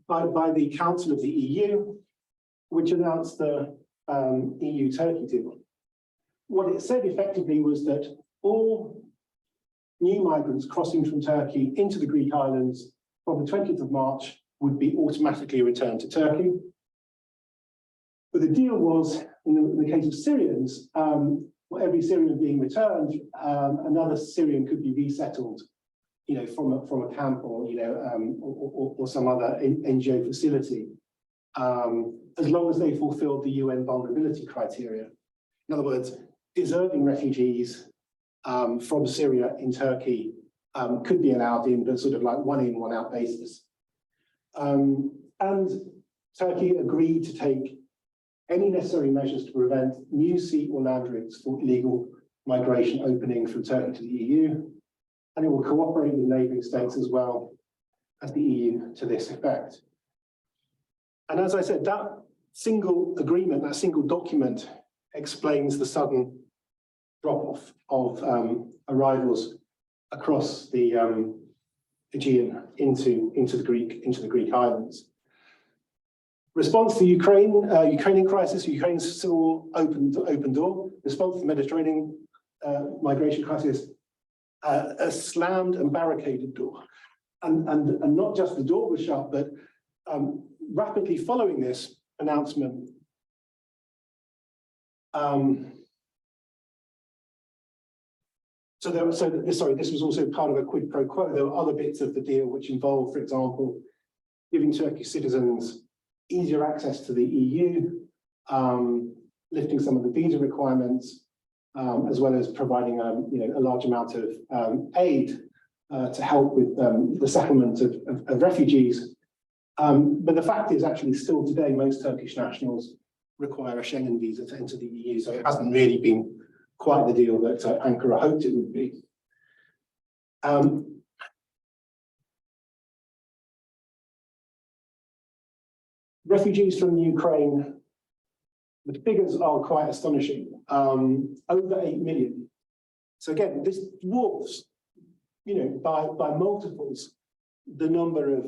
by the Council of the EU, which announced the EU-Turkey deal. What it said effectively was that all new migrants crossing from Turkey into the Greek islands from the 20th of March would be automatically returned to Turkey. But the deal was, in the case of Syrians, for every Syrian being returned, another Syrian could be resettled, from a camp or or some other NGO facility, as long as they fulfilled the UN vulnerability criteria. In other words, deserving refugees from Syria in Turkey could be allowed in, but sort of like one in, one out basis. And Turkey agreed to take any necessary measures to prevent new sea or land routes for illegal migration opening from Turkey to the EU. And it will cooperate with neighbouring states as well as the EU to this effect. And as I said, that single agreement, that single document explains the sudden drop-off of arrivals across the Aegean into the Greek islands. Response to Ukrainian crisis, Ukraine's civil open door. Response to the Mediterranean migration crisis, a slammed and barricaded door. And not just the door was shut, but rapidly following this announcement, this was also part of a quid pro quo. There were other bits of the deal which involved, for example, giving Turkish citizens easier access to the EU, lifting some of the visa requirements, as well as providing a large amount of aid to help with the settlement of refugees. But the fact is, actually, still today, most Turkish nationals require a Schengen visa to enter the EU, so it hasn't really been quite the deal that Ankara hoped it would be. Refugees from Ukraine, the figures are quite astonishing, over 8 million. So again, this dwarfs, by multiples, the number of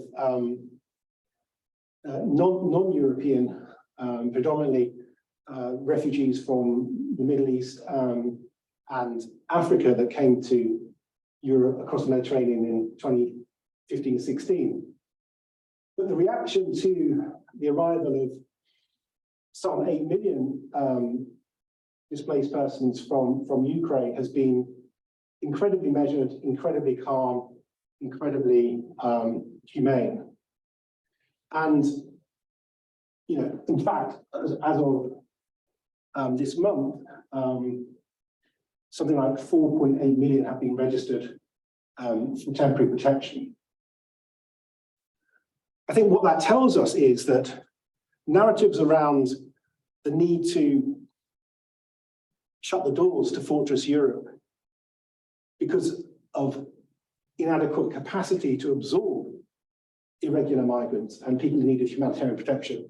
non-European, predominantly refugees from the Middle East and Africa that came to Europe across the Mediterranean in 2015-16. But the reaction to the arrival of some 8 million displaced persons from Ukraine has been incredibly measured, incredibly calm, incredibly humane. And, in fact, as of this month, something like 4.8 million have been registered for temporary protection. I think what that tells us is that narratives around the need to shut the doors to Fortress Europe because of inadequate capacity to absorb irregular migrants and people in need of humanitarian protection,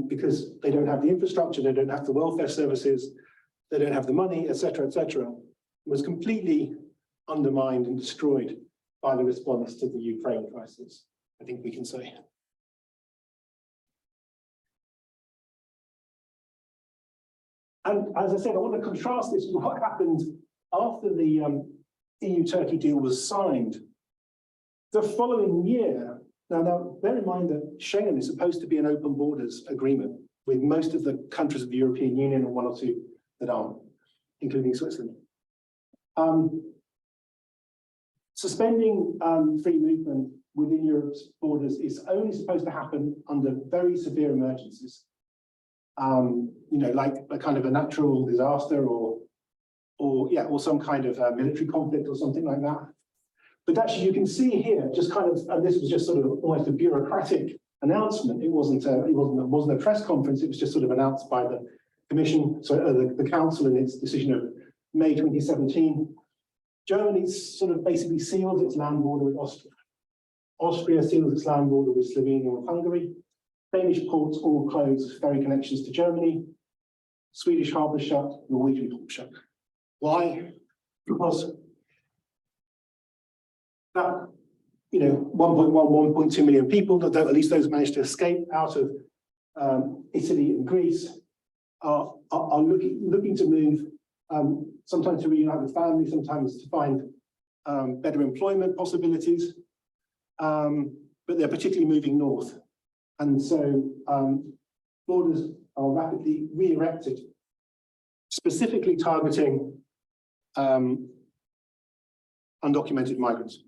because they don't have the infrastructure, they don't have the welfare services, they don't have the money, etc., was completely undermined and destroyed by the response to the Ukraine crisis, I think we can say. And as I said, I want to contrast this with what happened after the EU-Turkey deal was signed. The following year, now bear in mind that Schengen is supposed to be an open borders agreement with most of the countries of the European Union and one or two that aren't, including Switzerland. Suspending free movement within Europe's borders is only supposed to happen under very severe emergencies. Like a kind of a natural disaster or some kind of military conflict or something like that. But actually, you can see here, just kind of, and this was just sort of almost a bureaucratic announcement. It wasn't a press conference. It was just sort of announced by the Commission, the Council in its decision of May 2017. Germany sort of basically sealed its land border with Austria. Austria sealed its land border with Slovenia and Hungary. Danish ports all closed, ferry connections to Germany. Swedish harbours shut, Norwegian ports shut. Why? Because that, 1.1, 1.2 million people, that at least those managed to escape out of Italy and Greece, are looking to move, sometimes to reunite with family, sometimes to find better employment possibilities, but they're particularly moving north. And so borders are rapidly re-erected, specifically targeting undocumented migrants.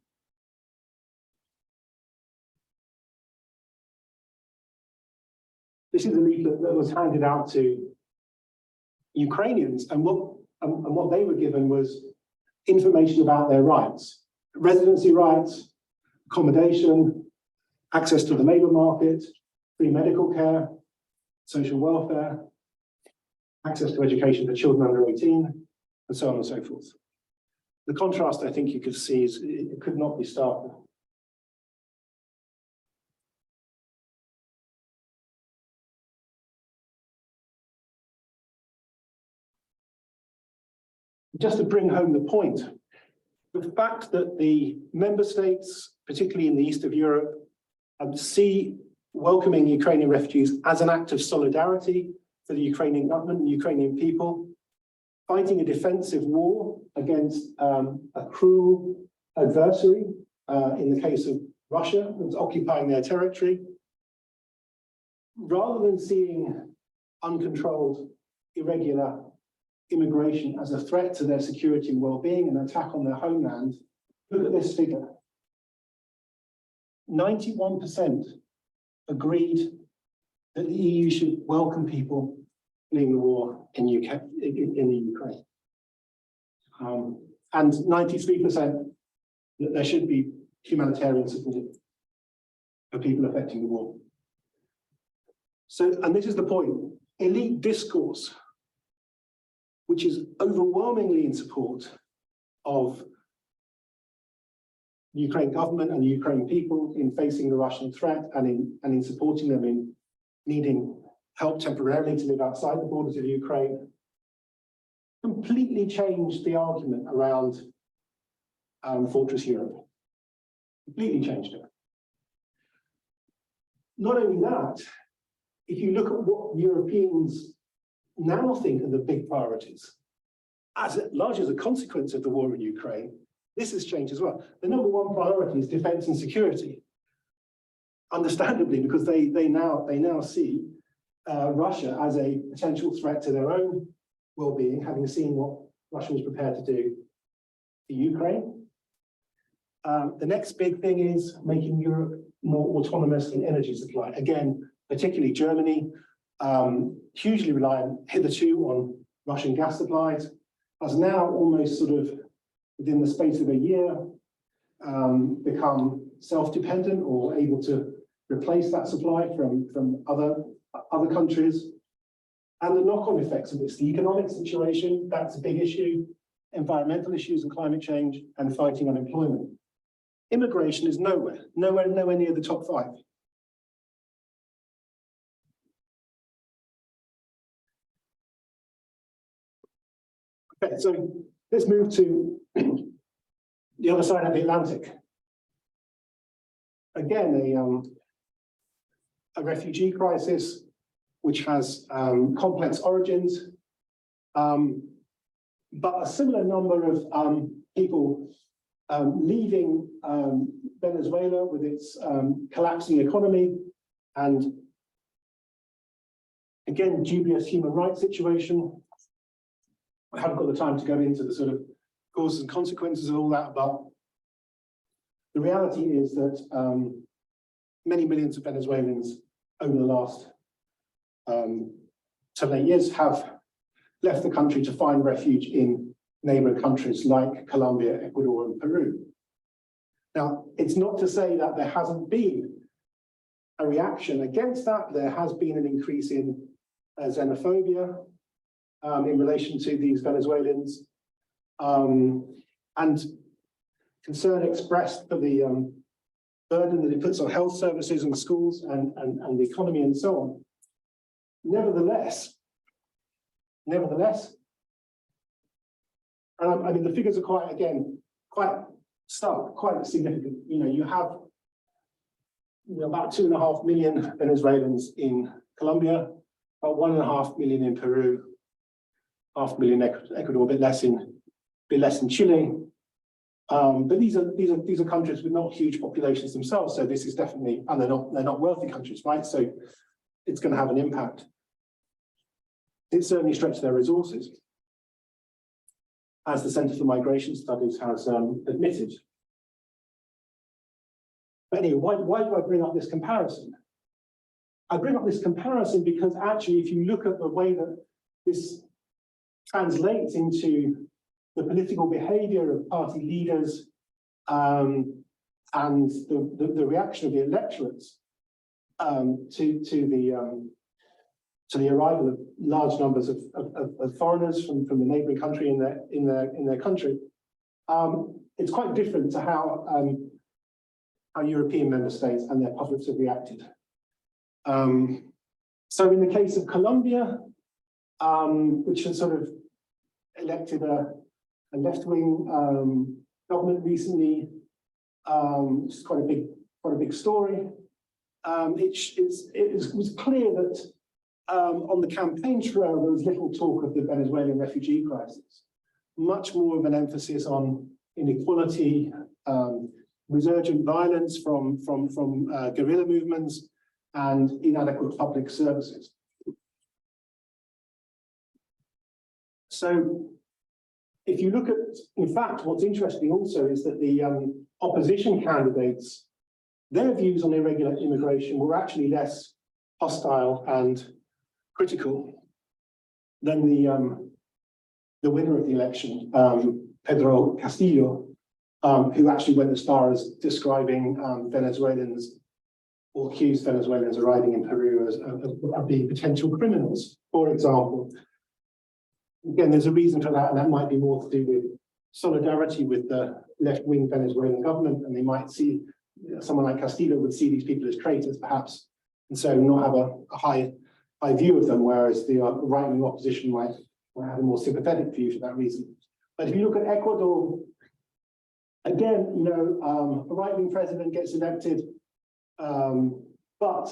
This is a leaflet that was handed out to Ukrainians, and what they were given was information about their rights, residency rights, accommodation, access to the labour market, free medical care, social welfare, access to education for children under 18, and so on and so forth. The contrast I think you could see is it could not be starker. Just to bring home the point, the fact that the member states, particularly in the east of Europe, see welcoming Ukrainian refugees as an act of solidarity for the Ukrainian government and Ukrainian people, fighting a defensive war against a cruel adversary, in the case of Russia, that's occupying their territory, rather than seeing uncontrolled, irregular immigration as a threat to their security and well-being, an attack on their homeland. Look at this figure. 91% agreed that the EU should welcome people fleeing the war in the Ukraine. And 93% that there should be humanitarian support for people affecting the war. So, and this is the point, elite discourse, which is overwhelmingly in support of the Ukraine government and the Ukraine people in facing the Russian threat and in supporting them in needing help temporarily to live outside the borders of Ukraine, completely changed the argument around Fortress Europe. Completely changed it. Not only that, if you look at what Europeans now think are the big priorities, largely as a consequence of the war in Ukraine, this has changed as well. The number one priority is defense and security. Understandably, because they now see Russia as a potential threat to their own well-being, having seen what Russia was prepared to do to Ukraine. The next big thing is making Europe more autonomous in energy supply. Again, particularly Germany, hugely reliant hitherto on Russian gas supplies, has now almost sort of within the space of a year become self-dependent or able to replace that supply from other countries. And the knock-on effects of this, the economic situation, that's a big issue, environmental issues and climate change, and fighting unemployment. Immigration is nowhere near the top 5. Okay, so let's move to the other side of the Atlantic. Again, a refugee crisis, which has complex origins, but a similar number of people leaving Venezuela with its collapsing economy and, again, dubious human rights situation. I haven't got the time to go into the sort of causes and consequences of all that, but the reality is that many millions of Venezuelans over the last 7 or 8 years have left the country to find refuge in neighboring countries like Colombia, Ecuador, and Peru. Now, it's not to say that there hasn't been a reaction against that. There has been an increase in xenophobia in relation to these Venezuelans, and concern expressed for the burden that it puts on health services and schools and the economy and so on. Nevertheless, I mean, the figures are quite stark, quite significant. You know, you have about 2.5 million Venezuelans in Colombia, about 1.5 million in Peru, 500,000 Ecuador, a bit less in Chile. But these are countries with not huge populations themselves, so this is definitely, and they're not wealthy countries, right? So it's going to have an impact. It certainly stretched their resources, as the Centre for Migration Studies has admitted. But anyway, why do I bring up this comparison? I bring up this comparison because actually, if you look at the way that this translates into the political behavior of party leaders and the reaction of the electorates to the arrival of large numbers of foreigners from the neighbouring country in their country, it's quite different to how European member states and their publics have reacted. So in the case of Colombia, which has sort of elected a left-wing government recently, which is quite a big story. It was clear that on the campaign trail there was little talk of the Venezuelan refugee crisis, much more of an emphasis on inequality, resurgent violence from guerrilla movements, and inadequate public services. So if you look at, in fact, what's interesting also is that the opposition candidates, their views on irregular immigration were actually less hostile and critical than the winner of the election, Pedro Castillo, who actually went as far as describing Venezuelans or accused Venezuelans arriving in Peru as being potential criminals, for example. Again, there's a reason for that, and that might be more to do with solidarity with the left-wing Venezuelan government, and they might see, someone like Castillo would see these people as traitors, perhaps, and so not have a high view of them, whereas the right-wing opposition might have a more sympathetic view for that reason. But if you look at Ecuador, again, you know, a right-wing president gets elected, but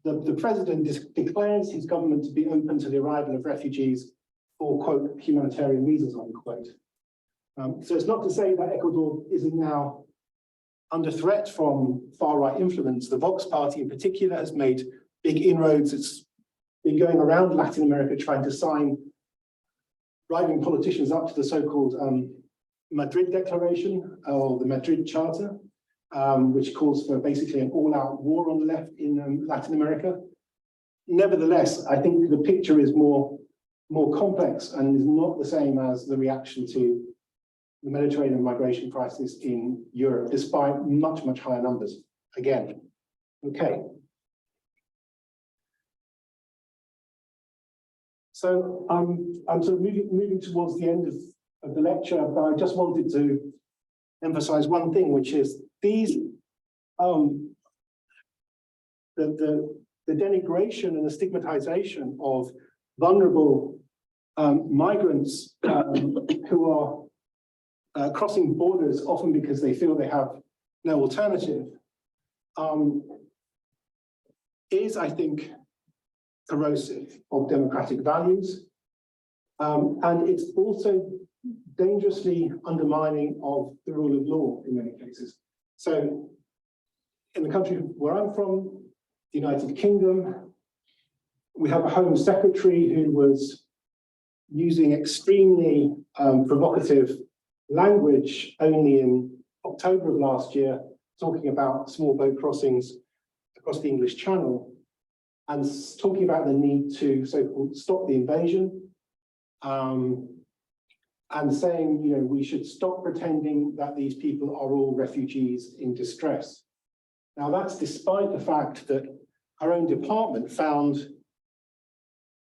the president declares his government to be open to the arrival of refugees for, quote, humanitarian reasons, unquote. So it's not to say that Ecuador isn't now under threat from far-right influence. The Vox Party in particular has made big inroads. It's been going around Latin America trying to sign right-wing politicians up to the so-called Madrid Declaration, or the Madrid Charter, which calls for basically an all-out war on the left in Latin America. Nevertheless, I think the picture is more complex and is not the same as the reaction to the Mediterranean migration crisis in Europe, despite much, much higher numbers. Again, okay. So I'm sort of moving towards the end of the lecture, but I just wanted to emphasize one thing, which is these the denigration and the stigmatization of vulnerable migrants who are crossing borders, often because they feel they have no alternative, is, I think, corrosive of democratic values. And it's also dangerously undermining of the rule of law in many cases. So in the country where I'm from, the United Kingdom, we have a Home Secretary who was using extremely provocative language only in October of last year, talking about small boat crossings across the English Channel, and talking about the need to so-called stop the invasion, and saying, you know, we should stop pretending that these people are all refugees in distress. Now, that's despite the fact that our own department found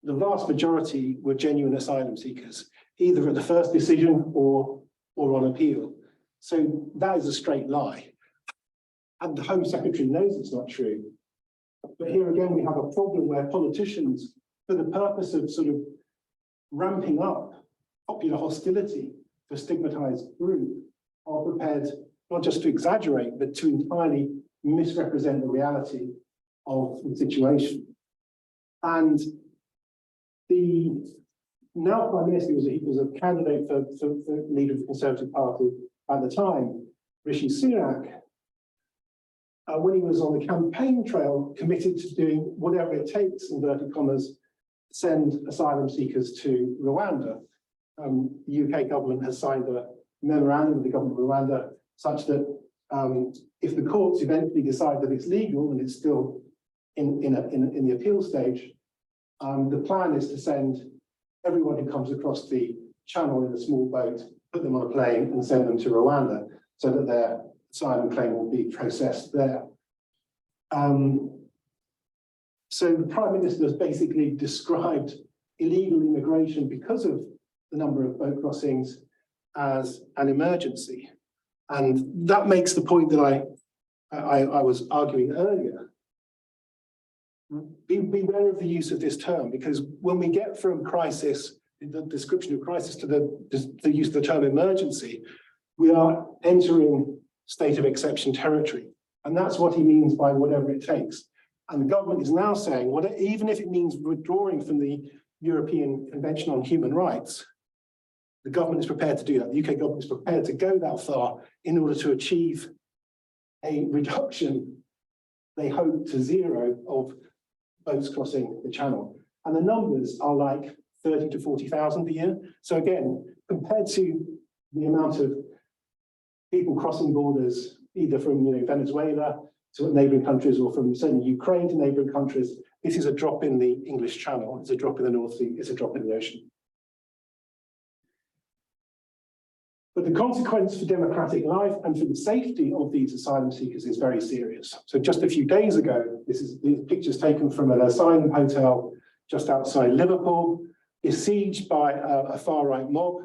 the vast majority were genuine asylum seekers, either at the first decision or on appeal. So that is a straight lie. And the Home Secretary knows it's not true. But here again, we have a problem where politicians, for the purpose of sort of ramping up popular hostility to a stigmatized group, are prepared not just to exaggerate, but to entirely misrepresent the reality of the situation. And the now Prime Minister, he was a candidate for leader of the Conservative Party at the time, Rishi Sunak, when he was on the campaign trail, committed to doing whatever it takes, inverted commas, to send asylum seekers to Rwanda. The UK government has signed a memorandum with the government of Rwanda such that if the courts eventually decide that it's legal and it's still in the appeal stage, the plan is to send everyone who comes across the channel in a small boat, put them on a plane and send them to Rwanda so that they're asylum claim will be processed there. So the Prime Minister has basically described illegal immigration because of the number of boat crossings as an emergency. And that makes the point that I was arguing earlier. Beware of the use of this term, because when we get from crisis, the description of crisis, to the use of the term emergency, we are entering state of exception territory. And that's what he means by whatever it takes. And the government is now saying, even if it means withdrawing from the European Convention on Human Rights, the government is prepared to do that. The UK government is prepared to go that far in order to achieve a reduction, they hope, to zero of boats crossing the channel. And the numbers are like 30 to 40,000 a year. So again, compared to the amount of people crossing borders, either from Venezuela to neighbouring countries, or from certainly Ukraine to neighbouring countries, this is a drop in the English Channel, it's a drop in the North Sea, it's a drop in the ocean. But the consequence for democratic life and for the safety of these asylum seekers is very serious. So just a few days ago, these pictures taken from an asylum hotel just outside Liverpool, besieged by a far-right mob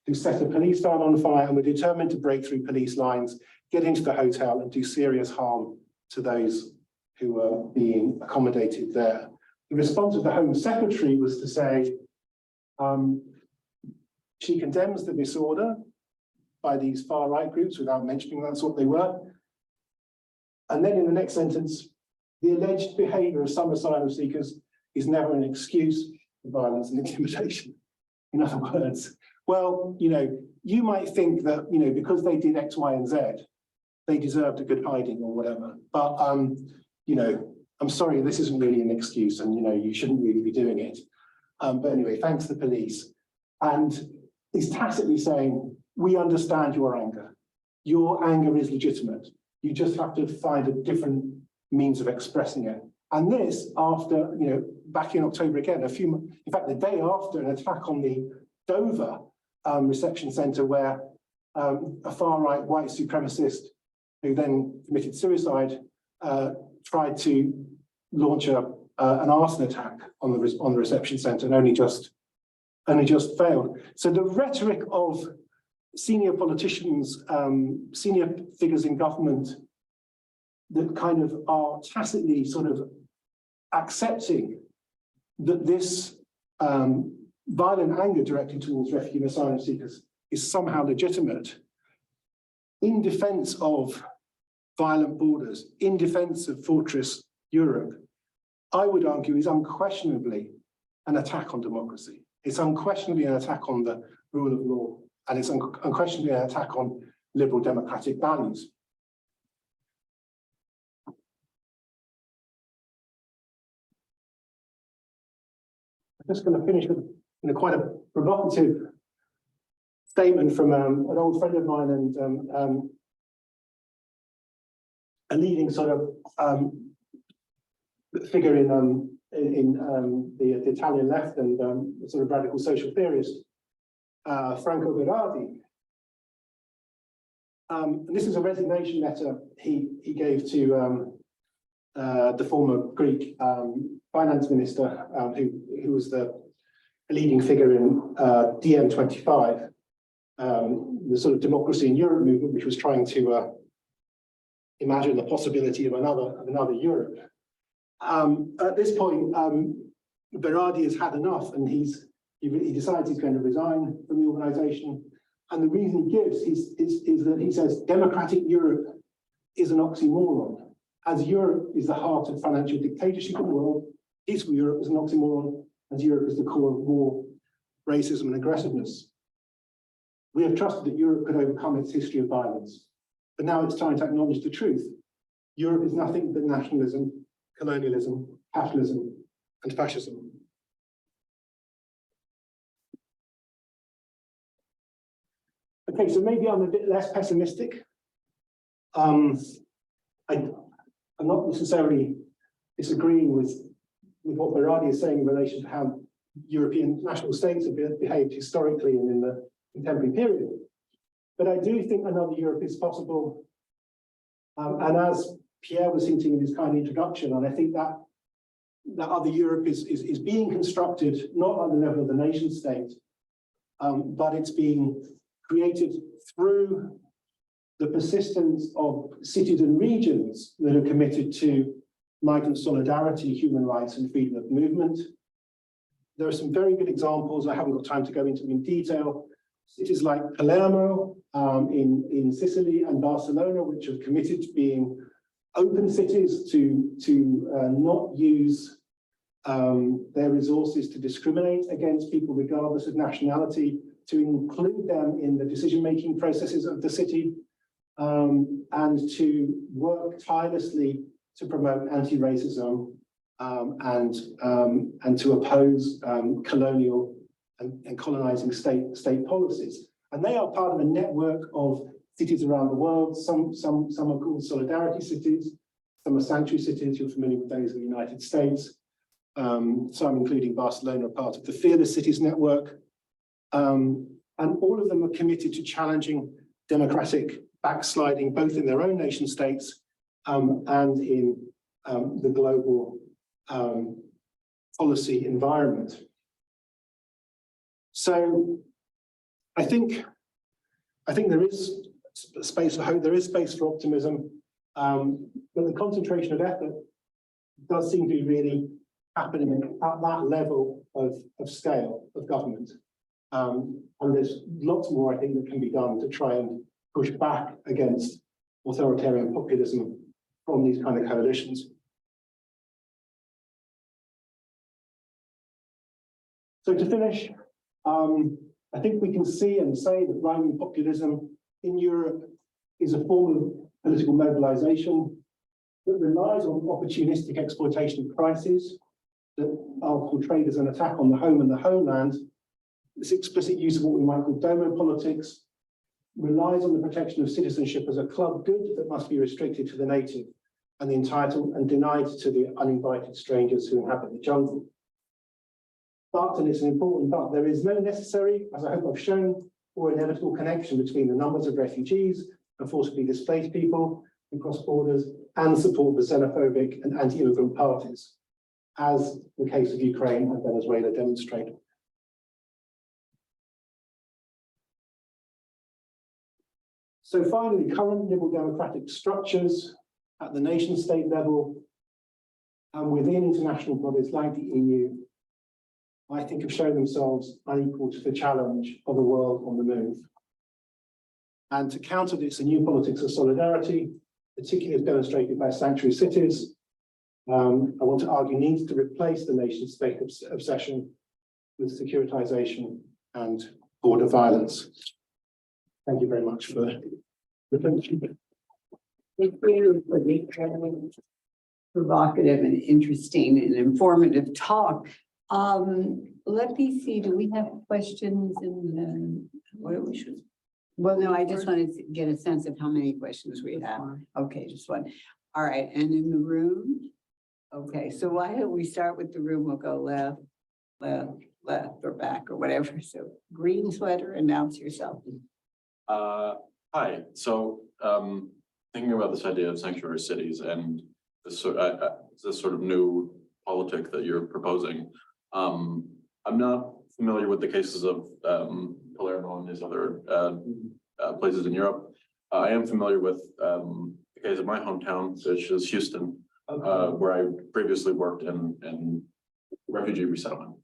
who set a police van on fire and were determined to break through police lines, get into the hotel and do serious harm to those who were being accommodated there. The response of the Home Secretary was to say she condemns the disorder by these far-right groups without mentioning that's what they were. And then in the next sentence, the alleged behaviour of some asylum seekers is never an excuse for violence and intimidation. In other words, well, you might think that, because they did X, Y, and Z, they deserved a good hiding or whatever. But, I'm sorry, this isn't really an excuse, and, you shouldn't really be doing it. But anyway, thanks to the police. And he's tacitly saying, we understand your anger. Your anger is legitimate. You just have to find a different means of expressing it. And this, after, back in October again, in fact, the day after an attack on the Dover reception centre, where a far-right white supremacist who then committed suicide tried to launch an arson attack on the reception centre and only just failed. So the rhetoric of senior politicians, senior figures in government that kind of are tacitly sort of accepting that this violent anger directed towards refugee and asylum seekers is somehow legitimate in defense of violent borders, in defense of fortress Europe, I would argue is unquestionably an attack on democracy. It's unquestionably an attack on the rule of law, and it's unquestionably an attack on liberal democratic values. I'm just going to finish with quite a provocative statement from an old friend of mine and a leading sort of figure in the Italian left and sort of radical social theorist, Franco Berardi. And this is a resignation letter he gave to the former Greek finance minister, who was the leading figure in DiEM25, the sort of democracy in Europe movement, which was trying to imagine the possibility of another Europe. At this point, Berardi has had enough, and he decides he's going to resign from the organisation. And the reason he gives is that he says democratic Europe is an oxymoron. As Europe is the heart of financial dictatorship in the world, peaceful Europe is an oxymoron, as Europe is the core of war, racism, and aggressiveness. We have trusted that Europe could overcome its history of violence, but now it's time to acknowledge the truth. Europe is nothing but nationalism, colonialism, capitalism, and fascism. Okay, so maybe I'm a bit less pessimistic. I'm not necessarily disagreeing with what Berardi is saying in relation to how European national states have behaved historically and in the contemporary period. But I do think another Europe is possible, And as Pierre was hinting in his kind introduction, and I think that other Europe is being constructed not at the level of the nation state, but it's being created through the persistence of cities and regions that are committed to migrant solidarity, human rights, and freedom of movement. There are some very good examples. I haven't got time to go into them in detail. Cities like Palermo in Sicily and Barcelona, which have committed to being open cities to not use their resources to discriminate against people regardless of nationality, to include them in the decision-making processes of the city, and to work tirelessly to promote anti-racism and to oppose colonial and colonizing state policies. And they are part of a network of cities around the world. Some are called solidarity cities, some are sanctuary cities. You're familiar with those in the United States. Some, including Barcelona, are part of the Fearless Cities Network. And all of them are committed to challenging democratic backsliding, both in their own nation states and in the global policy environment. So I think there is space for hope, there is space for optimism, but the concentration of effort does seem to be really happening at that level of scale of government. And there's lots more, I think, that can be done to try and push back against authoritarian populism from these kind of coalitions. So to finish, I think we can see and say that right-wing populism in Europe is a form of political mobilization that relies on opportunistic exploitation of crises that are portrayed as an attack on the home and the homeland. This explicit use of what we might call domo politics relies on the protection of citizenship as a club good that must be restricted to the native and the entitled and denied to the uninvited strangers who inhabit the jungle. But, and it's an important but, there is no necessary, as I hope I've shown, or inevitable connection between the numbers of refugees and forcibly displaced people who cross borders and support the xenophobic and anti-immigrant parties, as the case of Ukraine and Venezuela demonstrate. So finally, current liberal democratic structures at the nation state level and within international bodies like the EU, I think have shown themselves unequal to the challenge of a world on the move. And to counter this, a new politics of solidarity, particularly as demonstrated by sanctuary cities, I want to argue needs to replace the nation state obsession with securitization and border violence. Thank you very much for the attention. Thank you for the incredibly provocative and interesting and informative talk. Let me see, do we have questions in what we should? Well, no, I just wanted to get a sense of how many questions we have. Okay, just one. All right, and in the room? Okay, so why don't we start with the room? We'll go left, or back or whatever. So green sweater, announce yourself. Hi, so thinking about this idea of sanctuary cities and this sort of new politic that you're proposing, I'm not familiar with the cases of Palermo and these other places in Europe. I am familiar with the case of my hometown, which is Houston, where I previously worked in refugee resettlement.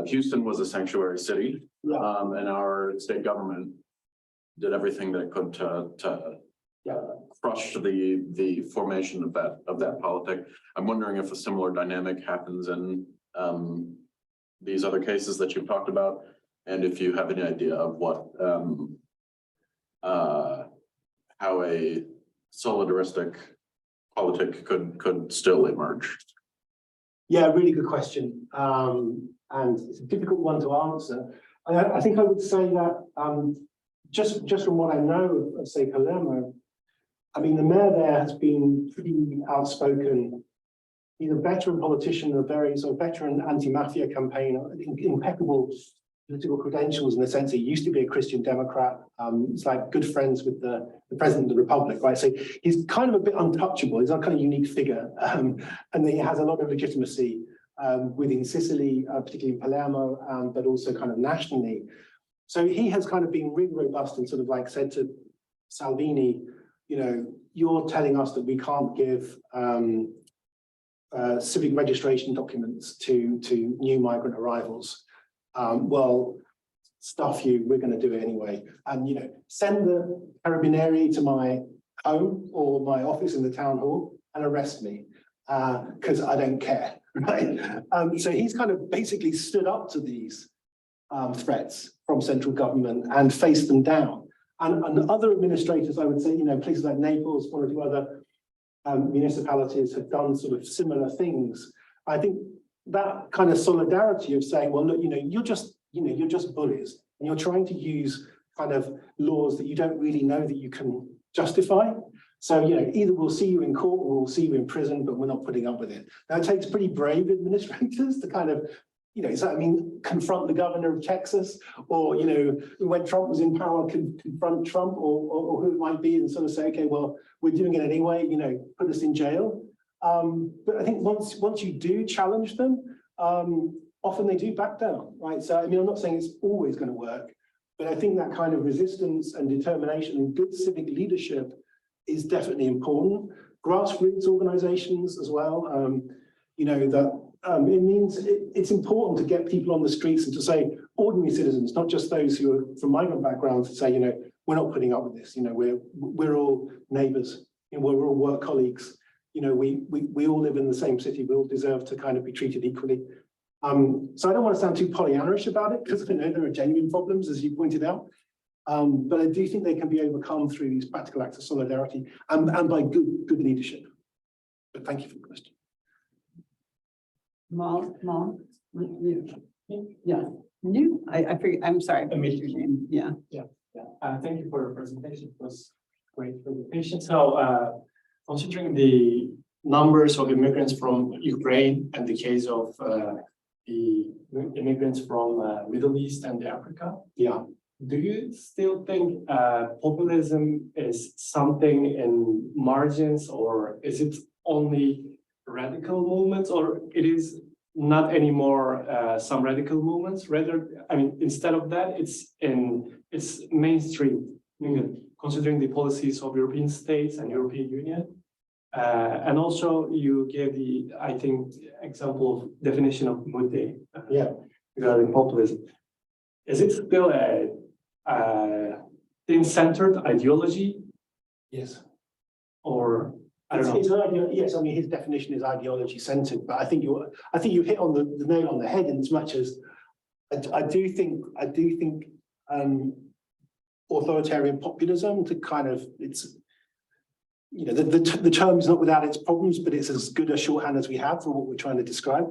Houston was a sanctuary city, and our state government did everything that it could to crush the formation of that politic. I'm wondering if a similar dynamic happens in these other cases that you've talked about, and if you have any idea of what how a solidaristic politic could still emerge. Yeah, really good question. And it's a difficult one to answer. I think I would say that just from what I know of say Palermo, I mean, the mayor there has been pretty outspoken. He's a veteran politician, a very sort of veteran anti-mafia campaigner, impeccable political credentials in the sense he used to be a Christian Democrat. He's like good friends with the President of the Republic, right? So he's kind of a bit untouchable. He's a kind of unique figure. And then he has a lot of legitimacy within Sicily, particularly in Palermo, but also kind of nationally. So he has kind of been really robust and sort of like said to Salvini, you know, you're telling us that we can't give civic registration documents to new migrant arrivals. Well, stuff you, we're going to do it anyway. And, you know, send the Carabinieri to my home or my office in the town hall and arrest me because I don't care, right? So he's kind of basically stood up to these threats from central government and faced them down. And other administrators, I would say, you know, places like Naples, one or two other municipalities have done sort of similar things. I think that kind of solidarity of saying, well, look, you know, you're just bullies and you're trying to use kind of laws that you don't really know that you can justify. So, you know, either we'll see you in court or we'll see you in prison, but we're not putting up with it. Now, it takes pretty brave administrators to kind of, you know, so, I mean, confront the governor of Texas, or, you know, when Trump was in power, confront Trump or who it might be and sort of say, okay, well, we're doing it anyway, you know, put us in jail. But I think once you do challenge them, often they do back down, right? So, I mean, I'm not saying it's always going to work, but I think that kind of resistance and determination and good civic leadership is definitely important. Grassroots organizations as well, you know, that it means it's important to get people on the streets and to say, ordinary citizens, not just those who are from migrant backgrounds, to say, you know, we're not putting up with this. You know, we're all neighbors, you know, we're all work colleagues. You know, we all live in the same city. We all deserve to kind of be treated equally. So I don't want to sound too Pollyannish about it, because I know there are genuine problems, as you pointed out. But I do think they can be overcome through these practical acts of solidarity and by good leadership. But thank you for the question. Mom, yeah, you, I forget, I'm sorry, I missed your name, yeah. Thank you for your presentation. It was great presentation. So, considering the numbers of immigrants from Ukraine and the case of the immigrants from Middle East and Africa, Yeah. do you still think populism is something in margins, or is it only radical movements, or it is not anymore some radical movements? Rather, I mean, instead of that, it's mainstream, considering the policies of European states and European Union. And also you gave the, I think, example of definition of Mutte regarding populism. Is it still a thin-centered ideology? Yes. Or I don't know. It's an idea, yes, I mean, his definition is ideology-centered, but I think you hit on the nail on the head in as much as I do think authoritarian populism, to kind of, it's, you know, the term is not without its problems, but it's as good a shorthand as we have for what we're trying to describe.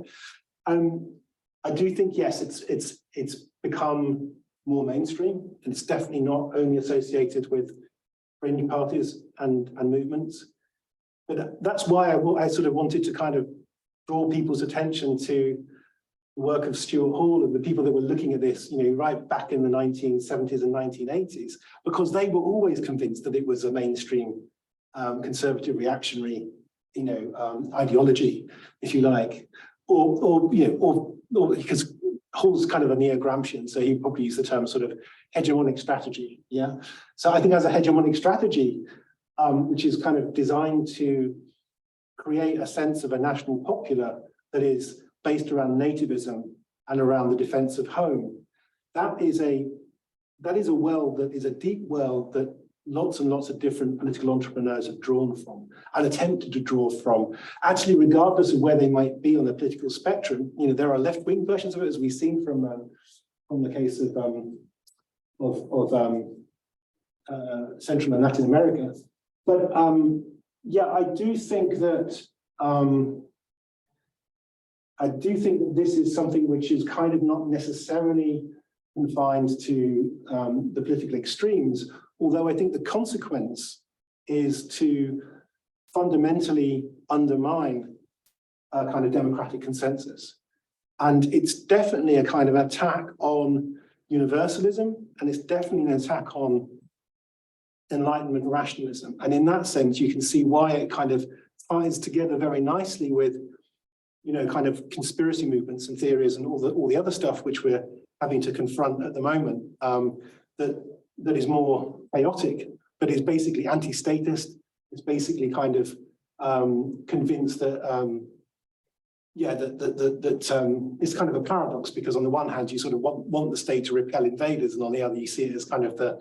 I do think, yes, it's become more mainstream, and it's definitely not only associated with fringe parties and movements. But that's why I sort of wanted to kind of draw people's attention to the work of Stuart Hall and the people that were looking at this, you know, right back in the 1970s and 1980s, because they were always convinced that it was a mainstream conservative reactionary, you know, ideology, if you like, or because Hall's kind of a neo-Gramscian, so he probably used the term sort of hegemonic strategy. Yeah. So I think as a hegemonic strategy, which is kind of designed to create a sense of a national popular that is based around nativism and around the defense of home. That is a well that is a deep well that lots and lots of different political entrepreneurs have drawn from and attempted to draw from. Actually, regardless of where they might be on the political spectrum, you know, there are left-wing versions of it, as we've seen from the case of Central and Latin America. But yeah, I do think that this is something which is kind of not necessarily confined to the political extremes, although I think the consequence is to fundamentally undermine a kind of democratic consensus. And it's definitely a kind of attack on universalism, and it's definitely an attack on Enlightenment rationalism. And in that sense, you can see why it kind of ties together very nicely with, kind of conspiracy movements and theories and all the other stuff which we're having to confront at the moment, that is more chaotic, but is basically anti-statist. It's basically kind of convinced that it's kind of a paradox, because on the one hand you sort of want the state to repel invaders, and on the other you see it as kind of the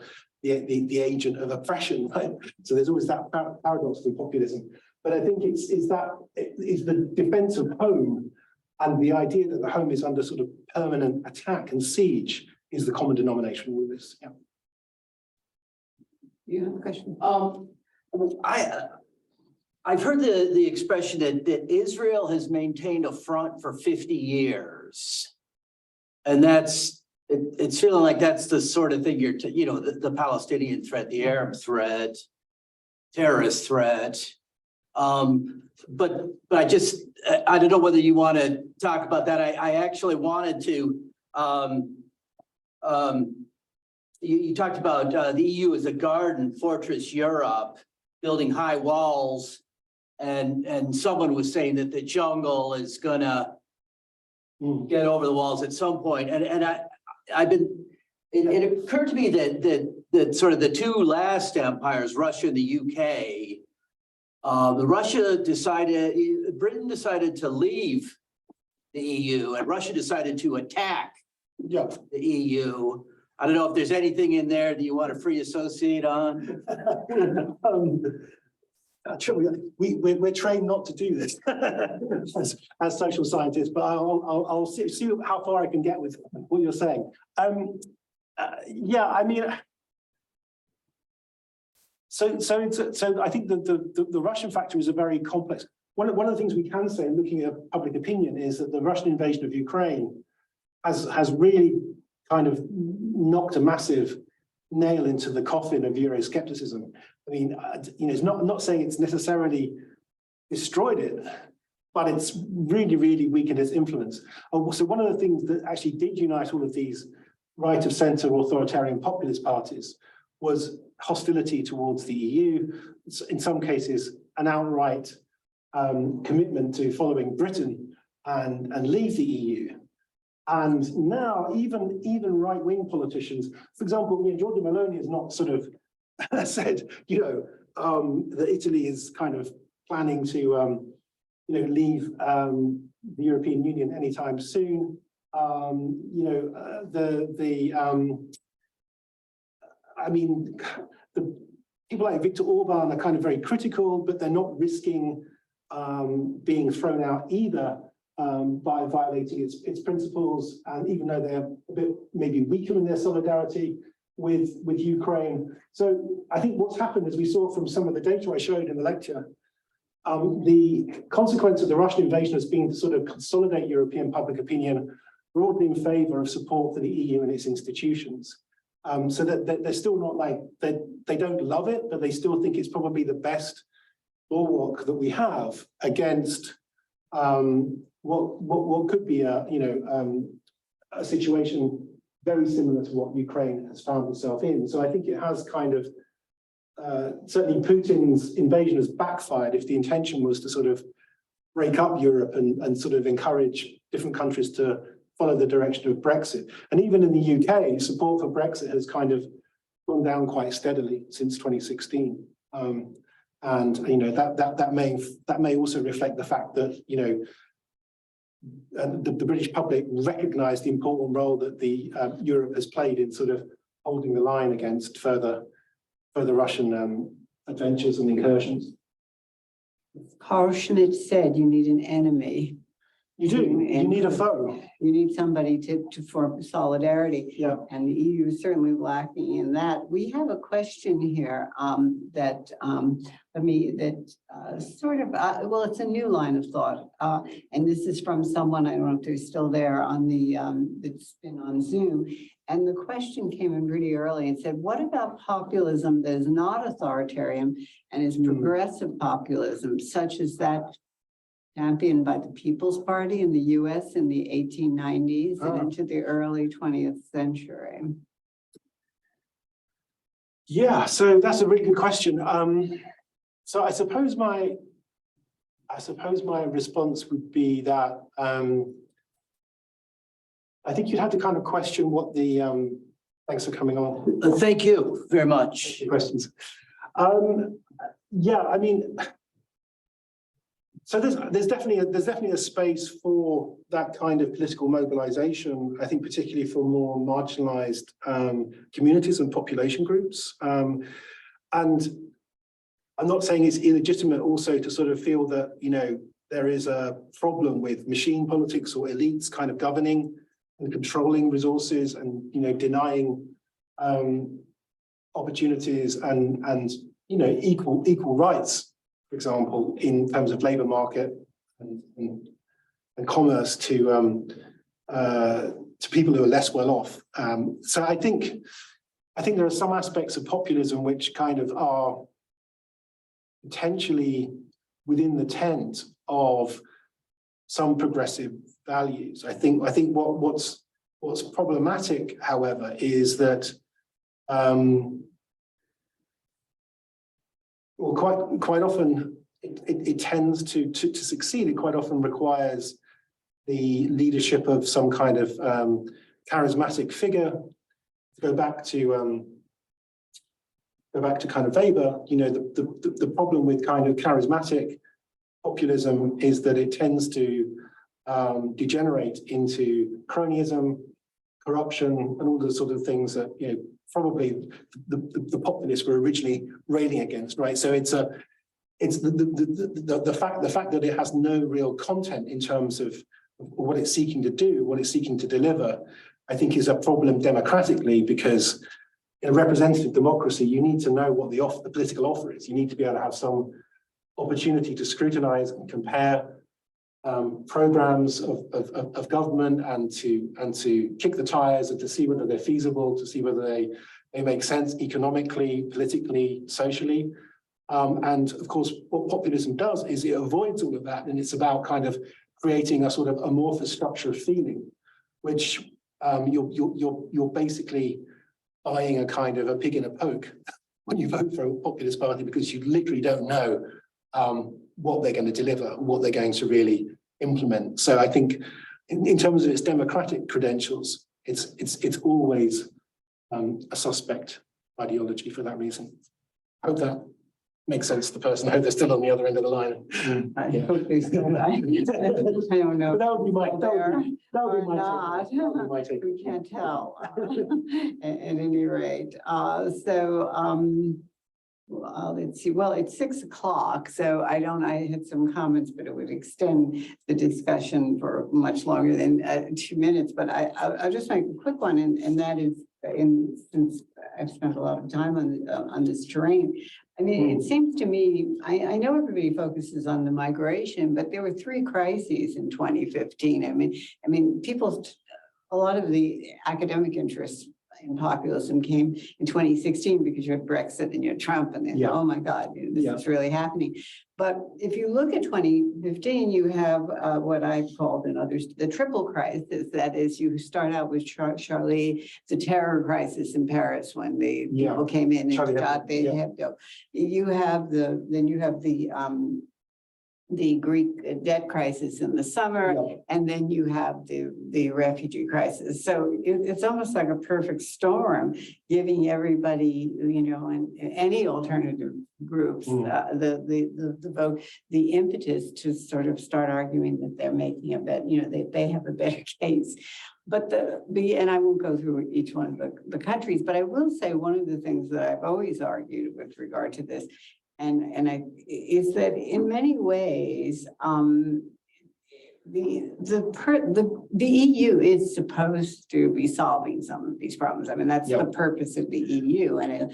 agent of oppression, right? So there's always that paradox in populism. But I think it's the defense of home, and the idea that the home is under sort of permanent attack and siege is the common denominator in all this. Yeah. You have a question? I've heard the expression that Israel has maintained a front for 50 years. And it's feeling like that's the sort of thing the Palestinian threat, the Arab threat, terrorist threat. But I don't know whether you want to talk about that. I actually wanted to, you talked about the EU as a garden fortress Europe, building high walls, and someone was saying that the jungle is gonna get over the walls at some point. And it occurred to me that sort of the two last empires, Russia and the UK, Britain decided to leave the EU, and Russia decided to attack the EU. I don't know if there's anything in there that you want to free associate on. We're trained not to do this as social scientists, but I'll see how far I can get with what you're saying. Yeah, I mean, so I think the Russian factor is a very complex. One of the things we can say, looking at public opinion, is that the Russian invasion of Ukraine has really kind of knocked a massive nail into the coffin of Euroscepticism. I mean, it's not saying it's necessarily destroyed it, but it's really, really weakened its influence. So one of the things that actually did unite all of these right of centre authoritarian populist parties was hostility towards the EU, in some cases an outright commitment to following Britain and leave the EU. And now even right-wing politicians, for example, Giorgia Meloni has not sort of said, that Italy is kind of planning to, leave the European Union anytime soon. I mean, the people like Viktor Orban are kind of very critical, but they're not risking being thrown out either by violating its principles, and even though they're a bit maybe weaker in their solidarity with Ukraine. So I think what's happened, as we saw from some of the data I showed in the lecture, the consequence of the Russian invasion has been to sort of consolidate European public opinion broadly in favor of support for the EU and its institutions. So that they're still not like, they don't love it, but they still think it's probably the best bulwark that we have against what could be a situation very similar to what Ukraine has found itself in. So I think it has kind of, certainly Putin's invasion has backfired if the intention was to sort of break up Europe and sort of encourage different countries to follow the direction of Brexit. And even in the UK, support for Brexit has kind of gone down quite steadily since 2016. And that may also reflect the fact that the British public recognise the important role that the Europe has played in sort of holding the line against further Russian adventures and incursions. Carl Schmitt said you need an enemy. You do. You need a foe. You need somebody to form solidarity. Yeah. And the EU is certainly lacking in that. We have a question here it's a new line of thought. And this is from someone, I don't know if they're still there on the, that's been on Zoom. And the question came in pretty early and said, what about populism that is not authoritarian and is progressive populism, such as that championed by the People's Party in the US in the 1890s and Ah. into the early 20th century? Yeah, so that's a really good question. So I suppose my response would be that I think you'd have to kind of question what the thanks for coming on. Thank you very much. Questions. Yeah, I mean, so there's definitely a space for that kind of political mobilization. I think particularly for more marginalized communities and population groups. And I'm not saying it's illegitimate also to sort of feel that, you know, there is a problem with machine politics or elites kind of governing and controlling resources and, you know, denying opportunities and you know, equal rights, for example, in terms of labor market and commerce to people who are less well off. So I think there are some aspects of populism which kind of are potentially within the tent of some progressive values. I think what's problematic, however, is that well, quite often it tends to succeed. It quite often requires the leadership of some kind of charismatic figure. To go back to kind of Weber, you know, the problem with kind of charismatic populism is that it tends to degenerate into cronyism, corruption, and all the sort of things that, you know, probably the populists were originally railing against, right? So it's the fact that it has no real content in terms of what it's seeking to do, what it's seeking to deliver, I think is a problem democratically, because in a representative democracy, you need to know what the political offer is. You need to be able to have some opportunity to scrutinize and compare programs of government and to kick the tires and to see whether they're feasible, to see whether they make sense economically, politically, socially. And of course, what populism does is it avoids all of that, and it's about kind of creating a sort of amorphous structure of feeling, which you're basically buying a kind of a pig in a poke when you vote for a populist party, because you literally don't know what they're going to deliver, what they're going to really implement. So I think in terms of its democratic credentials, it's always a suspect ideology for that reason. I hope that makes sense to the person. I hope they're still on the other end of the line. I hope they still, I don't know. But that would be my, There that would or be my not. take. That would be my take. We can't tell at any rate. Well, let's see, well, it's 6 o'clock, so I had some comments, but it would extend the discussion for much longer than 2 minutes, but I'll just make a quick one, and that is, since I've spent a lot of time on this terrain, I mean, it seems to me, I know everybody focuses on the migration, but there were 3 crises in 2015. I mean, a lot of the academic interests in populism came in 2016 because you had Brexit and you had Trump, and then, oh my God, this is really happening. But if you look at 2015, you have what I called and others the triple crisis. That is, you start out with Charlie, the terror crisis in Paris when the people came in and shot the Hebdo. You have the Greek debt crisis in the summer, and then you have the refugee crisis. So it's almost like a perfect storm, giving everybody, you know, and any alternative groups the vote, the impetus to sort of start arguing that they're making a bet, you know, they have a better case. But and I won't go through each one of the countries, but I will say one of the things that I've always argued with regard to this is that in many ways, the EU is supposed to be solving some of these problems. I mean, that's the purpose of the EU, and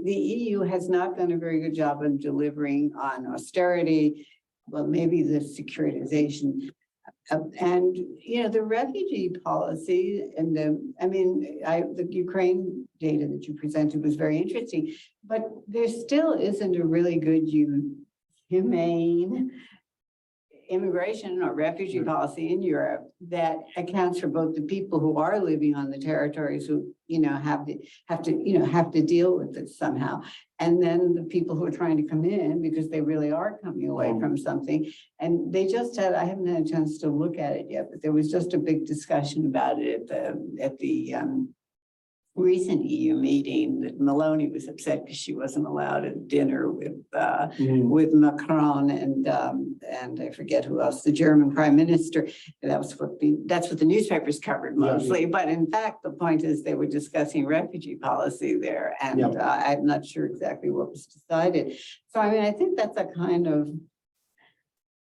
the EU has not done a very good job of delivering on austerity. Well, maybe the securitization. And, you know, the refugee policy and the Ukraine data that you presented was very interesting, but there still isn't a really good humane immigration or refugee policy in Europe that accounts for both the people who are living on the territories who, have to deal with it somehow. And then the people who are trying to come in because they really are coming away from something. And they just had, I haven't had a chance to look at it yet, but there was just a big discussion about it at the recent EU meeting that Meloni was upset because she wasn't allowed at dinner with Macron and I forget who else, the German Prime Minister. That's what the newspapers covered mostly. But in fact, the point is they were discussing refugee policy there, and I'm not sure exactly what was decided. So I mean, I think that's a kind of,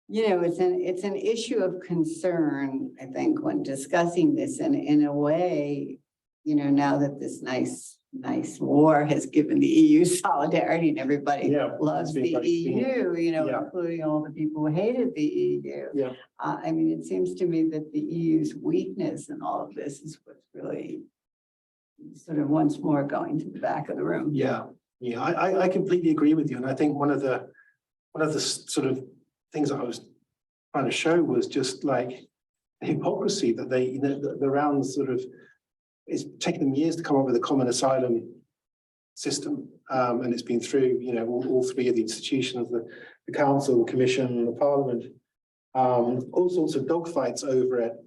it's an issue of concern, I think, when discussing this, and in a way, now that this nice war has given the EU solidarity and everybody loves the EU, including all the people who hated the EU. I mean, it seems to me that the EU's weakness in all of this is what's really sort of once more going to the back of the room. I completely agree with you. And I think one of the sort of things that I was trying to show was just like the hypocrisy that they, the rounds sort of, it's taken them years to come up with a common asylum system. And it's been through, all three of the institutions, the council, the commission, and the parliament, all sorts of dogfights over it.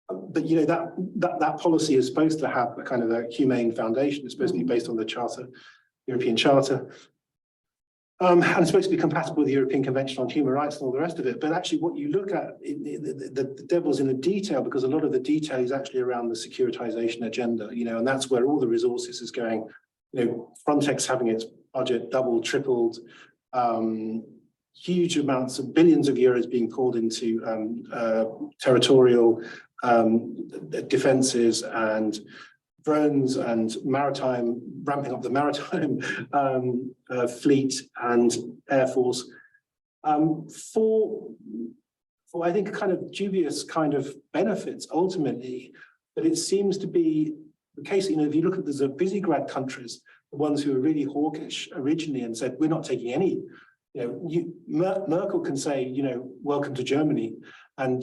But that policy is supposed to have a kind of a humane foundation. It's supposed to be based on the Charter, European Charter. And it's supposed to be compatible with the European Convention on Human Rights and all the rest of it. But actually what you look at, the devil's in the detail, because a lot of the detail is actually around the securitization agenda, and that's where all the resources is going. Frontex having its budget doubled, tripled, huge amounts of billions of euros being poured into territorial defenses and drones and maritime, ramping up the maritime fleet and air force for I think a kind of dubious kind of benefits ultimately. But it seems to be the case, if you look at the Visegrad countries, the ones who were really hawkish originally and said, we're not taking any, Merkel can say, welcome to Germany. And,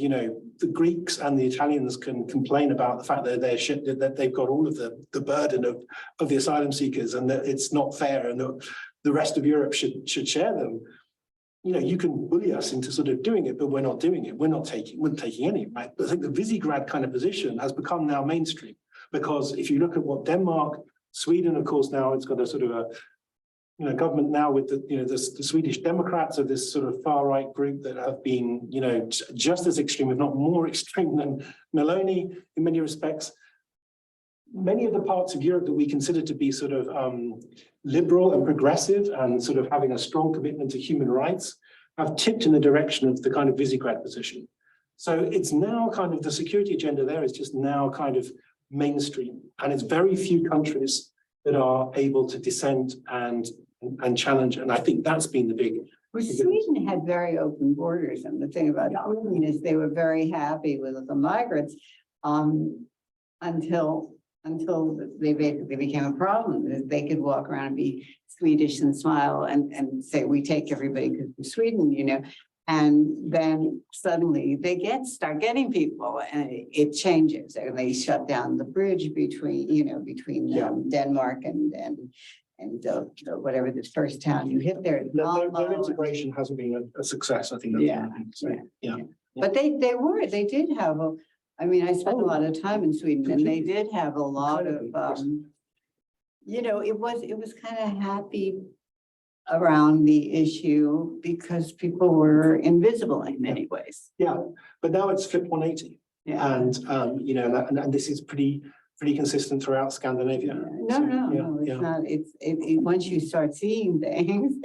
the Greeks and the Italians can complain about the fact that that they've got all of the burden of the asylum seekers and that it's not fair and that the rest of Europe should share them. You can bully us into sort of doing it, but we're not doing it. We're not taking any, right? But I think the Visegrad kind of position has become now mainstream, because if you look at what Denmark, Sweden, of course, now it's got a sort of a government now with the Swedish Democrats of this sort of far right group that have been, just as extreme, if not more extreme than Meloni in many respects. Many of the parts of Europe that we consider to be sort of liberal and progressive and sort of having a strong commitment to human rights have tipped in the direction of the kind of Visegrad position. So it's now kind of the security agenda there is just now kind of mainstream, and it's very few countries that are able to dissent and challenge. And I think that's been the big. Well, Sweden had very open borders, and the thing about Sweden is they were very happy with the migrants until they basically became a problem. They could walk around and be Swedish and smile and say, we take everybody because we're Sweden, and then suddenly they start getting people, and it changes, and they shut down the bridge between Denmark and whatever the first town you hit there. Their integration hasn't been a success, I think. But they did have I spent a lot of time in Sweden, and they did have a lot of, it was kind of happy around the issue because people were invisible in many ways. Yeah, but now it's flipped 180. Yeah. And this is pretty consistent throughout Scandinavia. No, it's not. It's once you start seeing things.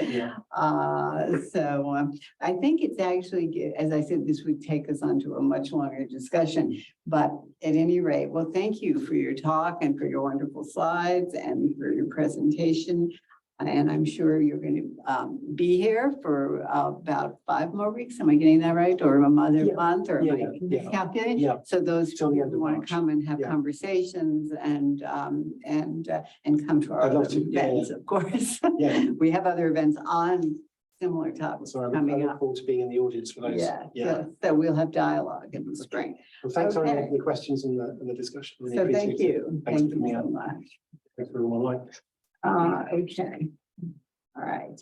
So I think it's actually, as I said, this would take us on to a much longer discussion. But at any rate, well, thank you for your talk and for your wonderful slides and for your presentation. And I'm sure you're going to be here for about 5 more weeks. Am I getting that right? Or a month, or am I miscalculating? Yeah. So those who want to come and have conversations and come to our other events, of course. Yeah. We have other events on similar topics So I coming look up. forward to being in the audience for those. Yeah, so we'll have dialogue in the spring. Well, thanks for Okay. the questions and the discussion. Really So appreciate thank it. you. Thanks Thank for coming you so out. much. Thanks for everyone online. Okay. All right.